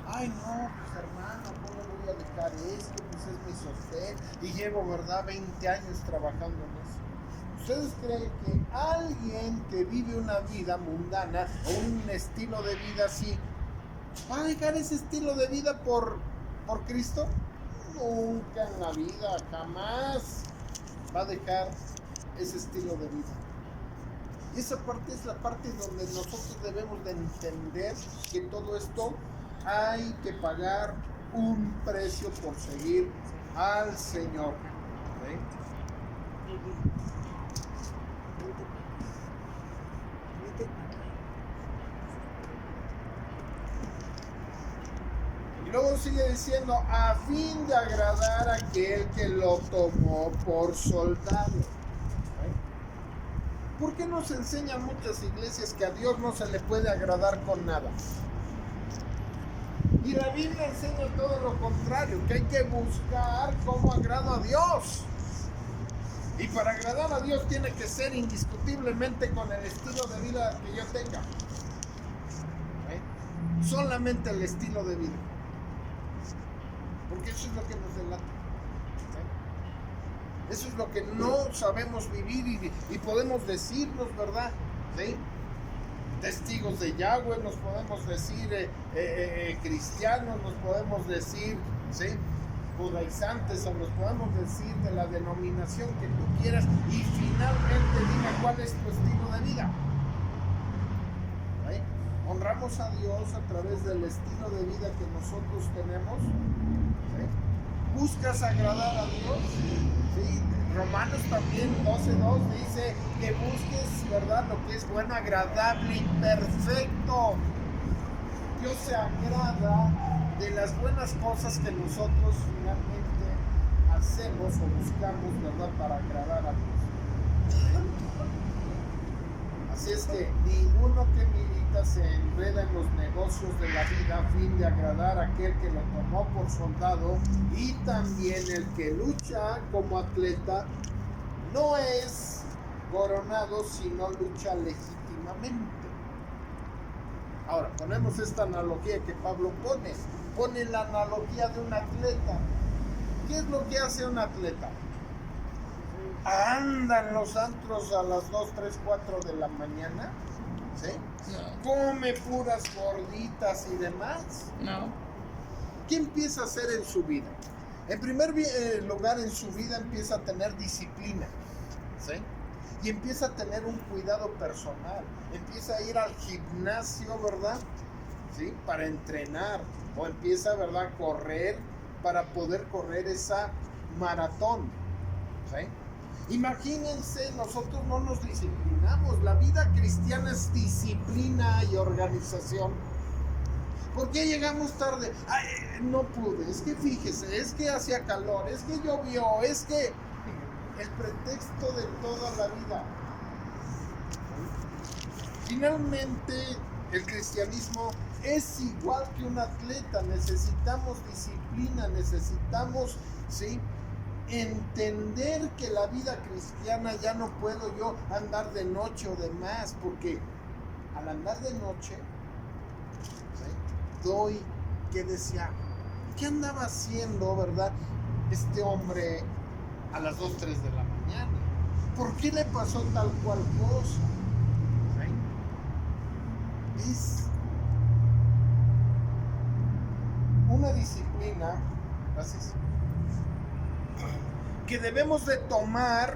Ay, no, pues hermano, ¿cómo voy a dejar esto? Pues es mi sostén. Y llevo, ¿verdad?, 20 años trabajando en eso. ¿Ustedes creen que alguien que vive una vida mundana o un estilo de vida así va a dejar ese estilo de vida por Cristo? Nunca en la vida, jamás va a dejar ese estilo de vida. Y esa parte es la parte donde nosotros debemos de entender que todo esto hay que pagar un precio por seguir al Señor. ¿Sí? Y luego sigue diciendo, a fin de agradar a aquel que lo tomó por soldado. ¿Por qué nos enseñan muchas iglesias que a Dios no se le puede agradar con nada? Y la Biblia enseña todo lo contrario, que hay que buscar cómo agrado a Dios. Y para agradar a Dios tiene que ser indiscutiblemente con el estilo de vida que yo tenga. Solamente el estilo de vida. Porque eso es lo que nos delata. Eso es lo que no sabemos vivir y podemos decirnos, ¿verdad? ¿Sí? Testigos de Yahweh, nos podemos decir cristianos, nos podemos decir, ¿sí?, judaizantes, o nos podemos decir de la denominación que tú quieras, y finalmente diga cuál es tu estilo de vida. ¿Sí? Honramos a Dios a través del estilo de vida que nosotros tenemos. ¿Sí? ¿Buscas agradar a Dios? ¿Sí? Romanos también 12:2 dice que busques, ¿verdad?, lo que es bueno, agradable y perfecto. Dios se agrada de las buenas cosas que nosotros finalmente hacemos o buscamos, ¿verdad?, para agradar a Dios. Así es que ninguno que milita se enreda en los negocios de la vida a fin de agradar a aquel que lo tomó por soldado, y también el que lucha como atleta no es coronado si no lucha legítimamente. Ahora, ponemos esta analogía que Pablo pone la analogía de un atleta. ¿Qué es lo que hace un atleta? Anda en los antros a las 2, 3, 4 de la mañana, ¿sí? No. Come puras gorditas y demás. No. ¿Qué empieza a hacer en su vida? En primer lugar, en su vida empieza a tener disciplina, ¿sí? Y empieza a tener un cuidado personal. Empieza a ir al gimnasio, ¿verdad?, ¿sí?, para entrenar. O empieza, ¿verdad?, a correr para poder correr esa maratón, ¿sí? Imagínense, nosotros no nos disciplinamos. La vida cristiana es disciplina y organización. ¿Por qué llegamos tarde? Ay, no pude, es que fíjese, es que hacía calor, es que llovió, es que el pretexto de toda la vida. Finalmente, el cristianismo es igual que un atleta. Necesitamos disciplina, necesitamos, ¿sí?, entender que la vida cristiana ya no puedo yo andar de noche o de más, porque al andar de noche, ¿sí?, doy que desear. ¿Qué andaba haciendo, verdad, este hombre a las 2, 3 de la mañana? ¿Por qué le pasó tal cual cosa? ¿Sí? Es una disciplina, gracias, que debemos de tomar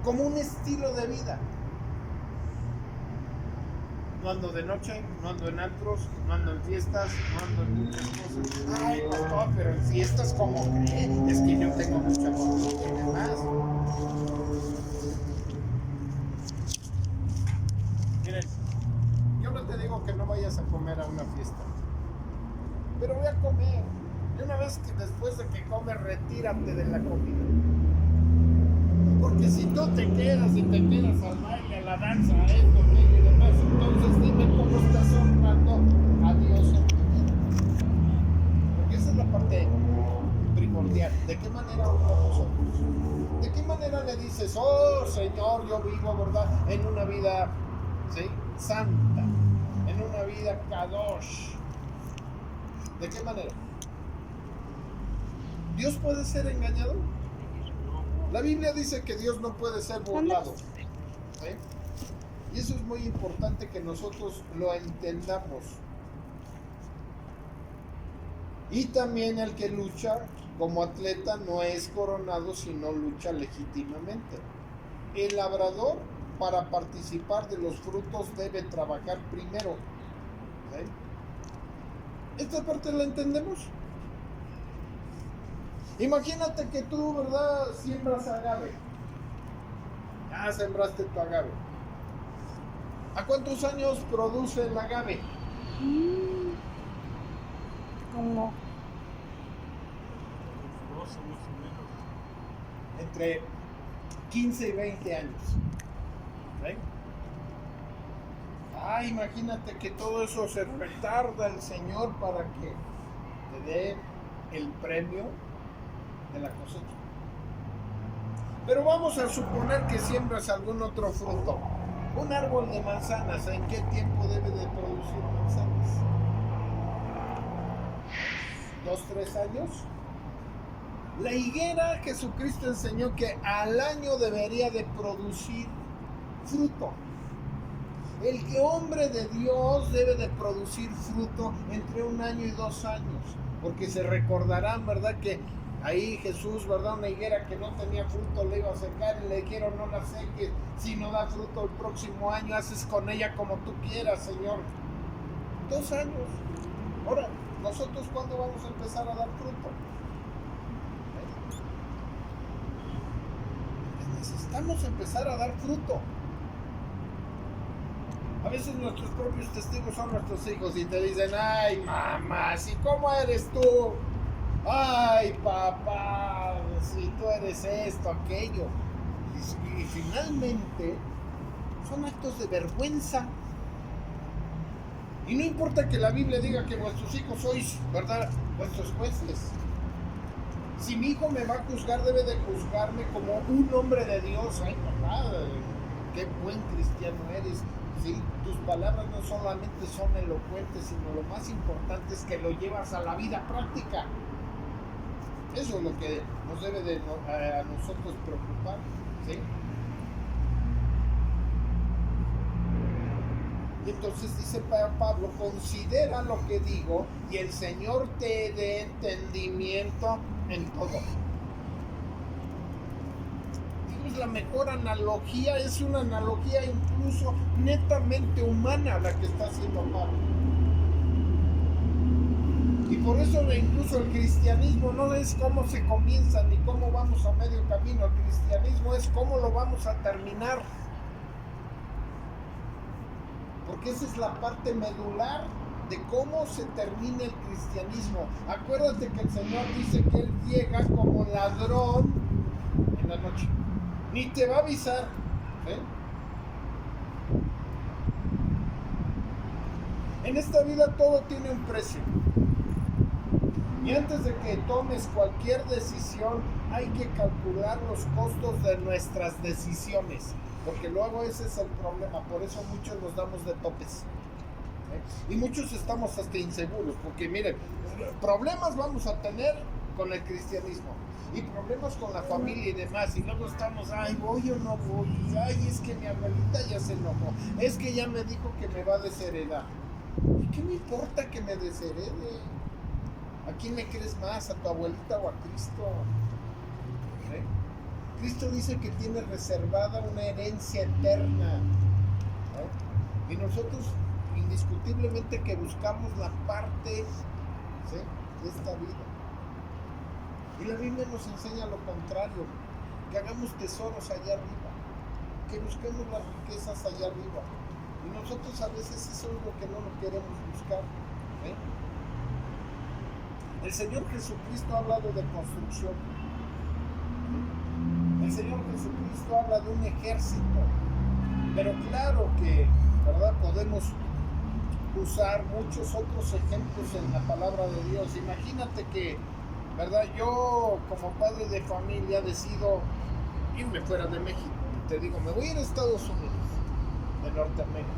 como un estilo de vida. No ando de noche, no ando en antros, no ando en fiestas, no ando en muchas cosas. Ay, pastor, pero en fiestas, ¿cómo cree? Es que yo tengo mucha costumbre y demás. Miren, yo no te digo que no vayas a comer a una fiesta, pero ve a comer. Y una vez que después de que comes, retírate de la comida. Porque si tú te quedas al baile, a la danza, a esto, aquello y demás, entonces dime cómo estás honrando a Dios en tu vida. Porque esa es la parte primordial. ¿De qué manera honramos a Dios? ¿De qué manera le dices, oh Señor, yo vivo, verdad, en una vida, ¿sí?, santa, en una vida kadosh? ¿De qué manera? ¿Dios puede ser engañado? La Biblia dice que Dios no puede ser burlado. ¿Sí? Y eso es muy importante que nosotros lo entendamos. Y también el que lucha como atleta no es coronado si no lucha legítimamente. El labrador, para participar de los frutos, debe trabajar primero. ¿Sí? ¿Esta parte la entendemos? Imagínate que tú, ¿verdad?, siembras agave. Ya sembraste tu agave. ¿A cuántos años produce el agave? Como 12 más o menos. Entre 15 y 20 años. ¿Sí? Imagínate que todo eso se retarda el Señor para que te dé el premio de la cosecha. Pero vamos a suponer que siembras algún otro fruto. Un árbol de manzanas, ¿en qué tiempo debe de producir manzanas? 2-3 años. La higuera, Jesucristo enseñó que al año debería de producir fruto. El hombre de Dios debe de producir fruto entre 1 año y 2 años, porque se recordarán, ¿verdad?, que ahí Jesús, ¿verdad?, una higuera que no tenía fruto le iba a secar y le dijeron, no la seques, si no da fruto el próximo año, haces con ella como tú quieras, Señor. 2 años. Ahora, ¿nosotros cuándo vamos a empezar a dar fruto? Necesitamos empezar a dar fruto. A veces nuestros propios testigos son nuestros hijos y te dicen, ay mamá, ¿y cómo eres tú? Ay papá, si tú eres esto, aquello. Y finalmente son actos de vergüenza. Y no importa que la Biblia diga que vuestros hijos sois, ¿verdad?, vuestros jueces. Si mi hijo me va a juzgar, debe de juzgarme como un hombre de Dios. Ay papá, qué buen cristiano eres. Sí, tus palabras no solamente son elocuentes, sino lo más importante es que lo llevas a la vida práctica. Eso es lo que nos debe de a nosotros preocupar, ¿sí? Y entonces dice Pablo, considera lo que digo y el Señor te dé entendimiento en todo. La mejor analogía es una analogía incluso netamente humana la que está haciendo Pablo. Y por eso incluso el cristianismo no es cómo se comienza ni cómo vamos a medio camino. El cristianismo es cómo lo vamos a terminar. Porque esa es la parte medular de cómo se termina el cristianismo. Acuérdate que el Señor dice que Él llega como ladrón en la noche. Ni te va a avisar. En esta vida todo tiene un precio. Y antes de que tomes cualquier decisión, hay que calcular los costos de nuestras decisiones. Porque luego ese es el problema. Por eso muchos nos damos de topes. Y muchos estamos hasta inseguros. Porque miren, problemas vamos a tener con el cristianismo. Y problemas con la familia y demás, y luego estamos, ay, voy o no voy, ay, es que mi abuelita ya se enojó, es que ya me dijo que me va a desheredar. ¿Y qué me importa que me desherede? ¿A quién le crees más? ¿A tu abuelita o a Cristo? ¿Eh? Cristo dice que tiene reservada una herencia eterna. ¿Eh? Y nosotros, indiscutiblemente, que buscamos la parte, ¿sí?, de esta vida. Y la Biblia nos enseña lo contrario, que hagamos tesoros allá arriba, que busquemos las riquezas allá arriba. Y nosotros a veces eso es lo que no lo queremos buscar. El Señor Jesucristo ha hablado de construcción. El Señor Jesucristo habla de un ejército. Pero claro que, ¿verdad? Podemos usar muchos otros ejemplos en la palabra de Dios. Imagínate que, ¿verdad? Yo como padre de familia decido irme fuera de México. Te digo, me voy a ir a Estados Unidos, de Norteamérica.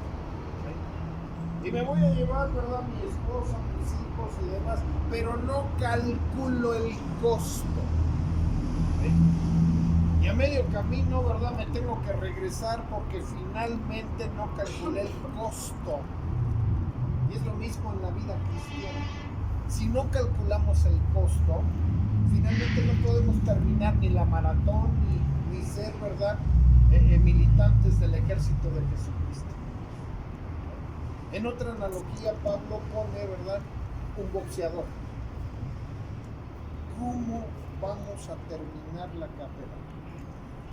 ¿Sí? Y me voy a llevar, ¿verdad? Mi esposa, mis hijos y demás. Pero no calculo el costo. ¿Sí? Y a medio camino, ¿verdad? Me tengo que regresar porque finalmente no calculé el costo. Y es lo mismo en la vida cristiana. Si no calculamos el costo, finalmente no podemos terminar ni la maratón ni ser, ¿verdad? Militantes del ejército de Jesucristo. En otra analogía, Pablo pone, ¿verdad? Un boxeador. ¿Cómo vamos a terminar la carrera?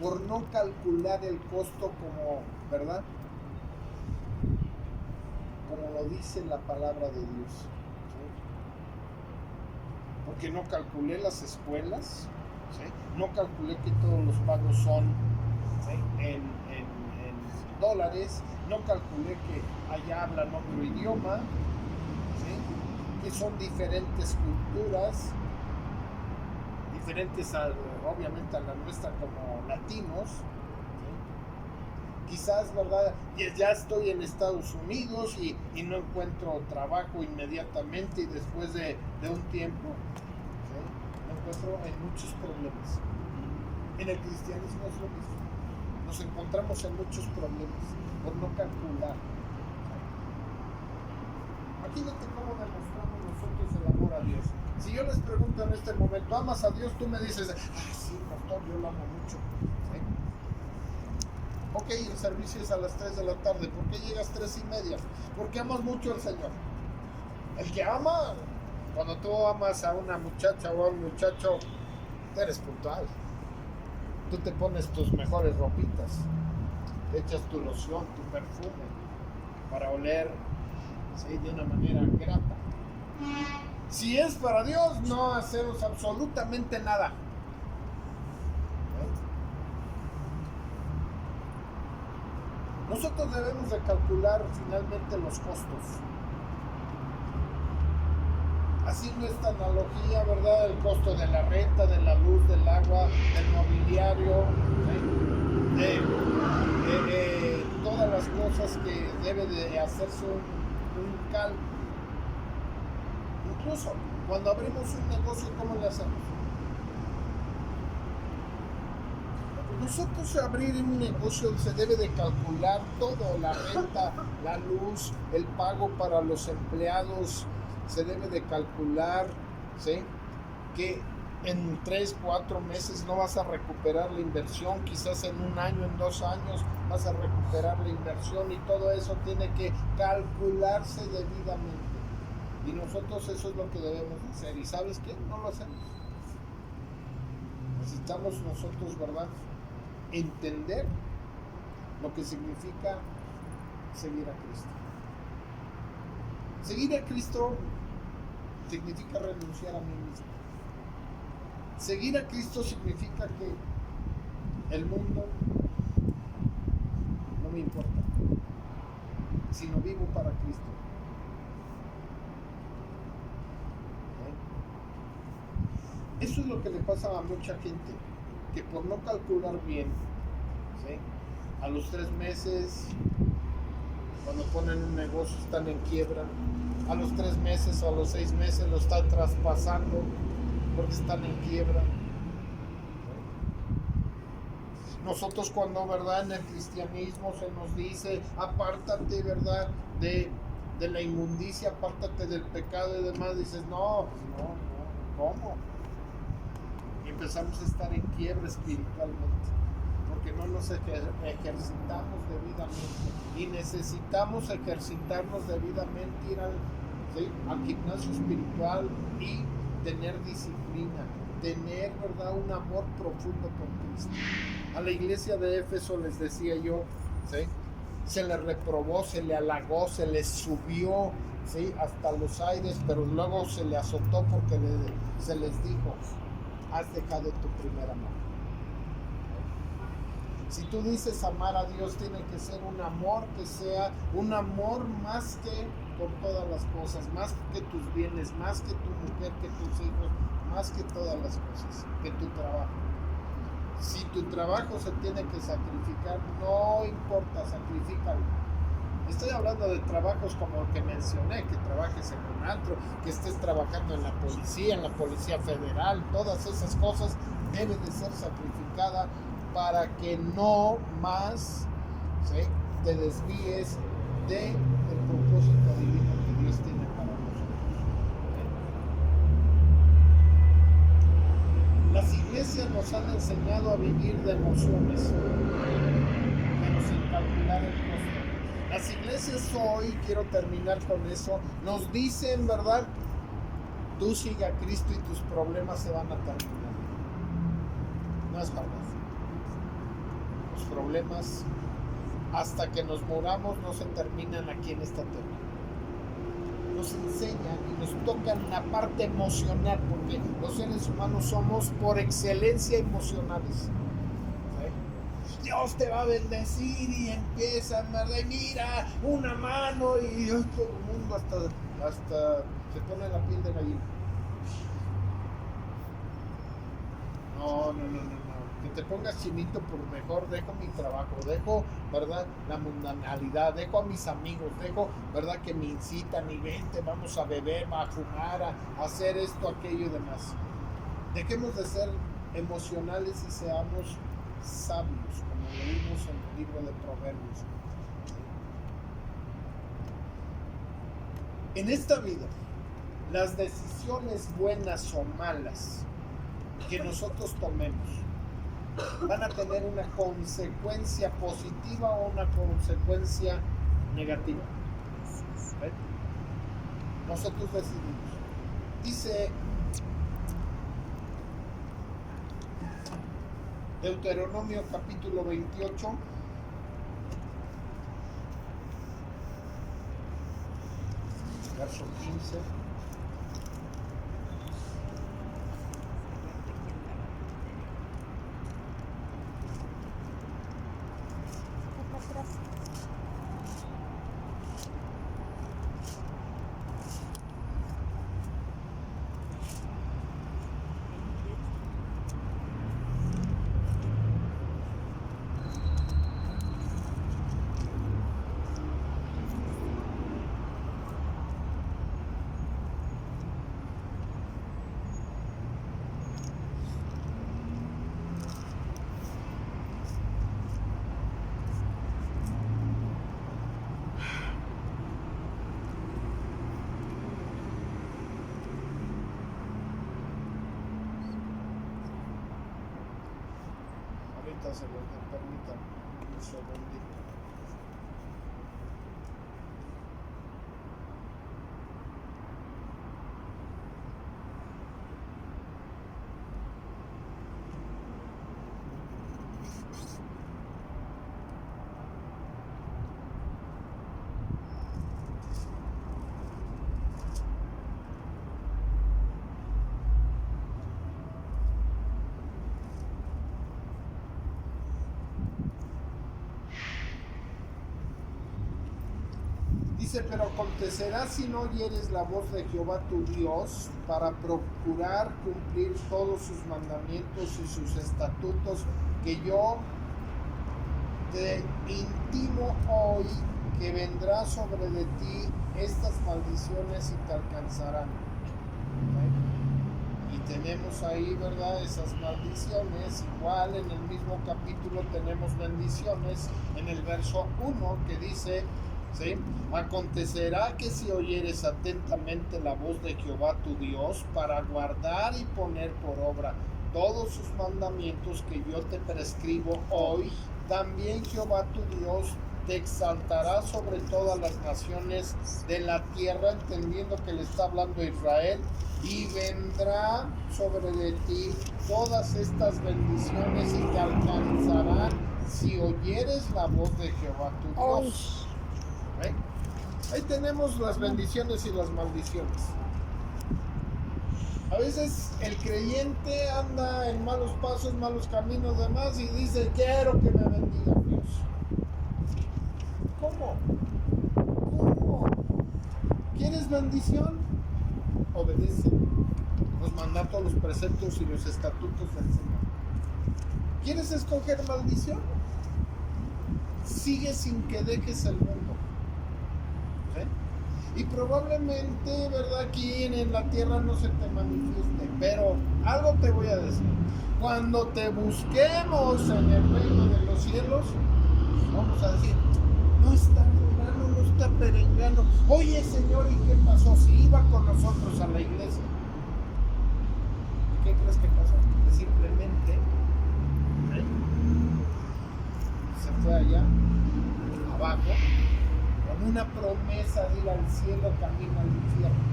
Por no calcular el costo como, ¿verdad? Como lo dice la palabra de Dios. ¿Sí? Porque no calculé las escuelas, ¿sí? No calculé que todos los pagos son, ¿sí? en dólares, no calculé que allá hablan otro idioma, ¿sí? Que son diferentes culturas, diferentes obviamente a la nuestra como latinos. Quizás, ¿verdad? Ya estoy en Estados Unidos y no encuentro trabajo inmediatamente y después de un tiempo, ¿sí? Me encuentro en muchos problemas. En el cristianismo es lo mismo. Nos encontramos en muchos problemas por no calcular. Imagínate cómo demostramos nosotros el amor a Dios. Si yo les pregunto en este momento, ¿amas a Dios? Tú me dices, sí, pastor, yo lo amo mucho. ¿Sí? Ok, el servicio es a las 3 de la tarde. ¿Por qué llegas 3:30? Porque amas mucho al Señor. El que ama, cuando tú amas a una muchacha o a un muchacho, eres puntual. Tú te pones tus mejores ropitas, te echas tu loción, tu perfume, para oler, ¿sí? De una manera grata. Si es para Dios, no hacemos absolutamente nada. Nosotros debemos de calcular finalmente los costos. Haciendo esta analogía, ¿verdad? El costo de la renta, de la luz, del agua, del mobiliario, todas las cosas que debe de hacerse un cálculo. Incluso cuando abrimos un negocio, ¿cómo le hacemos? Nosotros abrir un negocio se debe de calcular todo, la renta, la luz, el pago para los empleados, se debe de calcular, ¿sí? Que en 3, 4 meses no vas a recuperar la inversión, quizás en 1 año, en 2 años vas a recuperar la inversión y todo eso tiene que calcularse debidamente. Y nosotros eso es lo que debemos hacer. ¿Y sabes qué? No lo hacemos. Necesitamos nosotros, ¿verdad?, entender lo que significa seguir a Cristo. Seguir a Cristo significa renunciar a mí mismo. Seguir a Cristo significa que el mundo no me importa, sino vivo para Cristo. Eso es lo que le pasa a mucha gente, que por no calcular bien, ¿sí? A los 3 meses, cuando ponen un negocio, están en quiebra. A los 3 meses o a los 6 meses lo están traspasando porque están en quiebra. Nosotros cuando, ¿verdad?, en el cristianismo se nos dice, apártate, ¿verdad?, de la inmundicia, apártate del pecado y demás, dices, no, ¿cómo? Y empezamos a estar en quiebra espiritualmente, porque no nos ejercitamos debidamente, y necesitamos ejercitarnos debidamente, ir al gimnasio espiritual y tener disciplina, tener, ¿verdad?, un amor profundo por Cristo. A la iglesia de Éfeso les decía yo, ¿sí?, se le reprobó, se le halagó, se le subió ¿sí? Hasta los aires, pero luego se le azotó porque se les dijo, has dejado tu primer amor. Si tú dices amar a Dios, tiene que ser un amor que sea un amor más que por todas las cosas, más que tus bienes, más que tu mujer, que tus hijos, más que todas las cosas, que tu trabajo. Si tu trabajo se tiene que sacrificar, no importa, sacrifícalo. Estoy hablando de trabajos como el que mencioné, que trabajes en un antro, que estés trabajando en la policía federal, todas esas cosas deben de ser sacrificadas para que no más, ¿sí?, te desvíes del propósito divino que Dios tiene para nosotros. Las iglesias nos han enseñado a vivir de emociones, pero sin calcular el costo. Las iglesias hoy, quiero terminar con eso, nos dicen, ¿verdad? Tú sigue a Cristo y tus problemas se van a terminar. No es verdad. Los problemas, hasta que nos moramos, no se terminan aquí en esta tierra. Nos enseñan y nos tocan la parte emocional, porque los seres humanos somos por excelencia emocionales. Dios te va a bendecir y empiezan, ¿verdad? Y mira, una mano y todo el mundo hasta se pone la piel de gallina. No. Que te pongas chinito, por mejor dejo mi trabajo, dejo, ¿verdad?, la mundanalidad, dejo a mis amigos, dejo, ¿verdad?, que me incitan y vente, vamos a beber, a fumar, a hacer esto, aquello y demás. Dejemos de ser emocionales y seamos sabios, como leímos en el libro de Proverbios. En esta vida, las decisiones buenas o malas que nosotros tomemos van a tener una consecuencia positiva o una consecuencia negativa. ¿Ven? Nosotros decidimos. Dice Deuteronomio capítulo 28, verso 15. Se lo permitan un segundito. Dice, pero acontecerá si no oyeres la voz de Jehová tu Dios para procurar cumplir todos sus mandamientos y sus estatutos que yo te intimo hoy, que vendrá sobre de ti estas maldiciones y te alcanzarán. ¿Okay? Y tenemos ahí, ¿verdad?, esas maldiciones. Igual en el mismo capítulo tenemos bendiciones en el verso 1 que dice, ¿sí? Acontecerá que si oyeres atentamente la voz de Jehová tu Dios para guardar y poner por obra todos sus mandamientos que yo te prescribo hoy, también Jehová tu Dios te exaltará sobre todas las naciones de la tierra, entendiendo que le está hablando a Israel, y vendrá sobre de ti todas estas bendiciones y te alcanzarán si oyeres la voz de Jehová tu Dios. ¿Ven? Ahí tenemos las bendiciones y las maldiciones. A veces el creyente anda en malos pasos, malos caminos, demás, y dice, quiero que me bendiga Dios. ¿Cómo? ¿Cómo? ¿Quieres bendición? Obedece los mandatos, los preceptos y los estatutos del Señor. ¿Quieres escoger maldición? Sigue sin que dejes el mundo. ¿Sí? Y probablemente, ¿verdad? Aquí en la tierra no se te manifieste, pero algo te voy a decir. Cuando te busquemos en el reino de los cielos, vamos a decir, no está fulano, no está perengano. Oye, Señor, ¿y qué pasó? Si iba con nosotros a la iglesia. ¿Qué crees que pasó? Que simplemente se fue allá abajo con una promesa de ir al cielo, camino al infierno.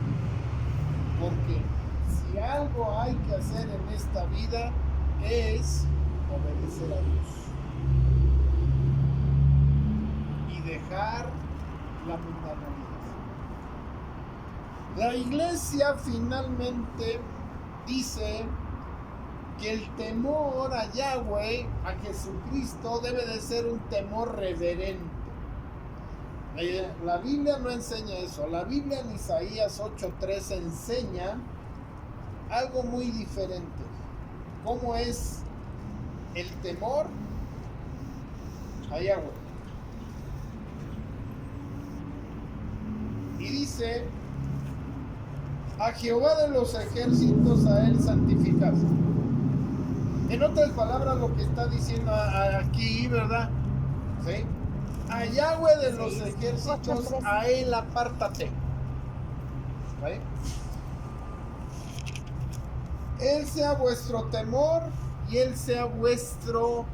Porque si algo hay que hacer en esta vida es obedecer a Dios y dejar la mundanalidad. La iglesia finalmente dice que el temor a Yahweh, a Jesucristo, debe de ser un temor reverente. La Biblia no enseña eso. La Biblia en Isaías 8:3 enseña algo muy diferente. ¿Cómo es el temor a Yahweh? Y dice, a Jehová de los ejércitos, a él santificar. En otras palabras, lo que está diciendo aquí, ¿verdad? ¿Sí? A Yahweh de los ejércitos, a él apártate. ¿Sí? Él sea vuestro temor y él sea vuestro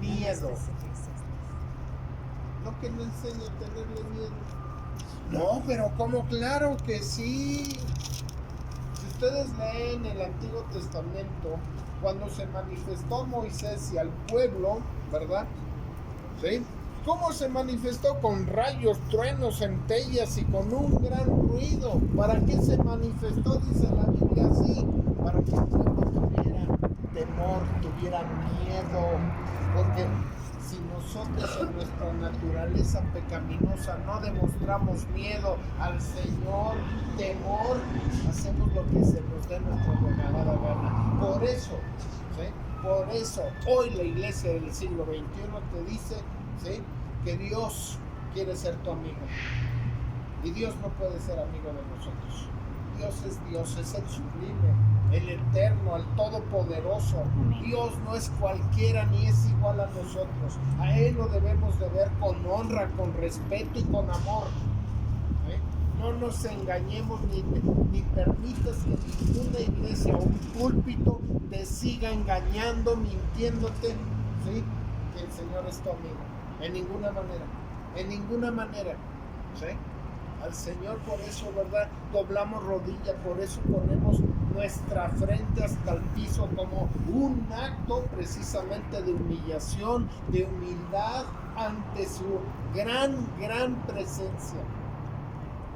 miedo. No, que no enseña a tenerle miedo. No, pero ¿cómo? Claro que sí. Si ustedes leen el Antiguo Testamento, cuando se manifestó Moisés y al pueblo, ¿verdad? ¿Sí? ¿Cómo se manifestó? Con rayos, truenos, centellas y con un gran ruido. ¿Para qué se manifestó? Dice la Biblia así. Para que el pueblo tuviera temor, tuviera miedo. Porque si nosotros en nuestra naturaleza pecaminosa no demostramos miedo al Señor, temor, hacemos lo que se nos dé nuestra regalada gana. Por eso, ¿sí? Por eso, hoy la iglesia del siglo XXI te dice, ¿sí?, que Dios quiere ser tu amigo. Y Dios no puede ser amigo de nosotros. Dios, es el sublime, el eterno, el todopoderoso. Dios no es cualquiera ni es igual a nosotros. A Él lo debemos de ver con honra, con respeto y con amor. No nos engañemos ni permitas que ninguna iglesia o un púlpito te siga engañando, mintiéndote, ¿sí?, que el Señor es tu amigo. En ninguna manera, ¿sí? Al Señor, por eso, ¿verdad?, doblamos rodilla, por eso ponemos nuestra frente hasta el piso como un acto precisamente de humillación, de humildad ante su gran presencia.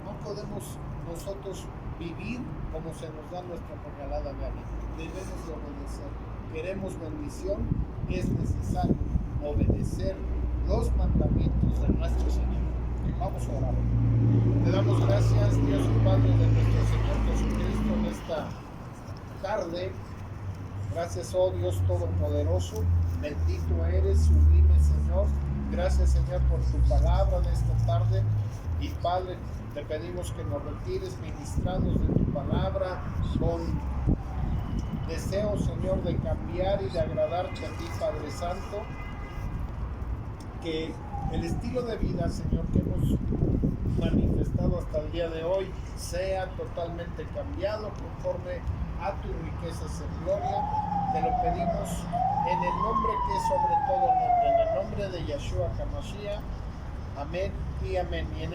No podemos nosotros vivir como se nos da nuestra regalada gana. Debemos de obedecer. Queremos bendición, es necesario obedecer los mandamientos de nuestro Señor. Vamos a orar. Te damos gracias, Dios y Padre de nuestro Señor Jesucristo, en esta tarde. Gracias, oh Dios Todopoderoso. Bendito eres, sublime Señor. Gracias, Señor, por tu palabra en esta tarde. Y Padre, te pedimos que nos retires ministrados de tu palabra con deseo, Señor, de cambiar y de agradarte a ti, Padre Santo. Que el estilo de vida, Señor, que hemos manifestado hasta el día de hoy sea totalmente cambiado conforme a tus riquezas en gloria. Te lo pedimos en el nombre que es sobre todo nombre, en el nombre de Yeshua HaMashiach. Amén y amén. Y en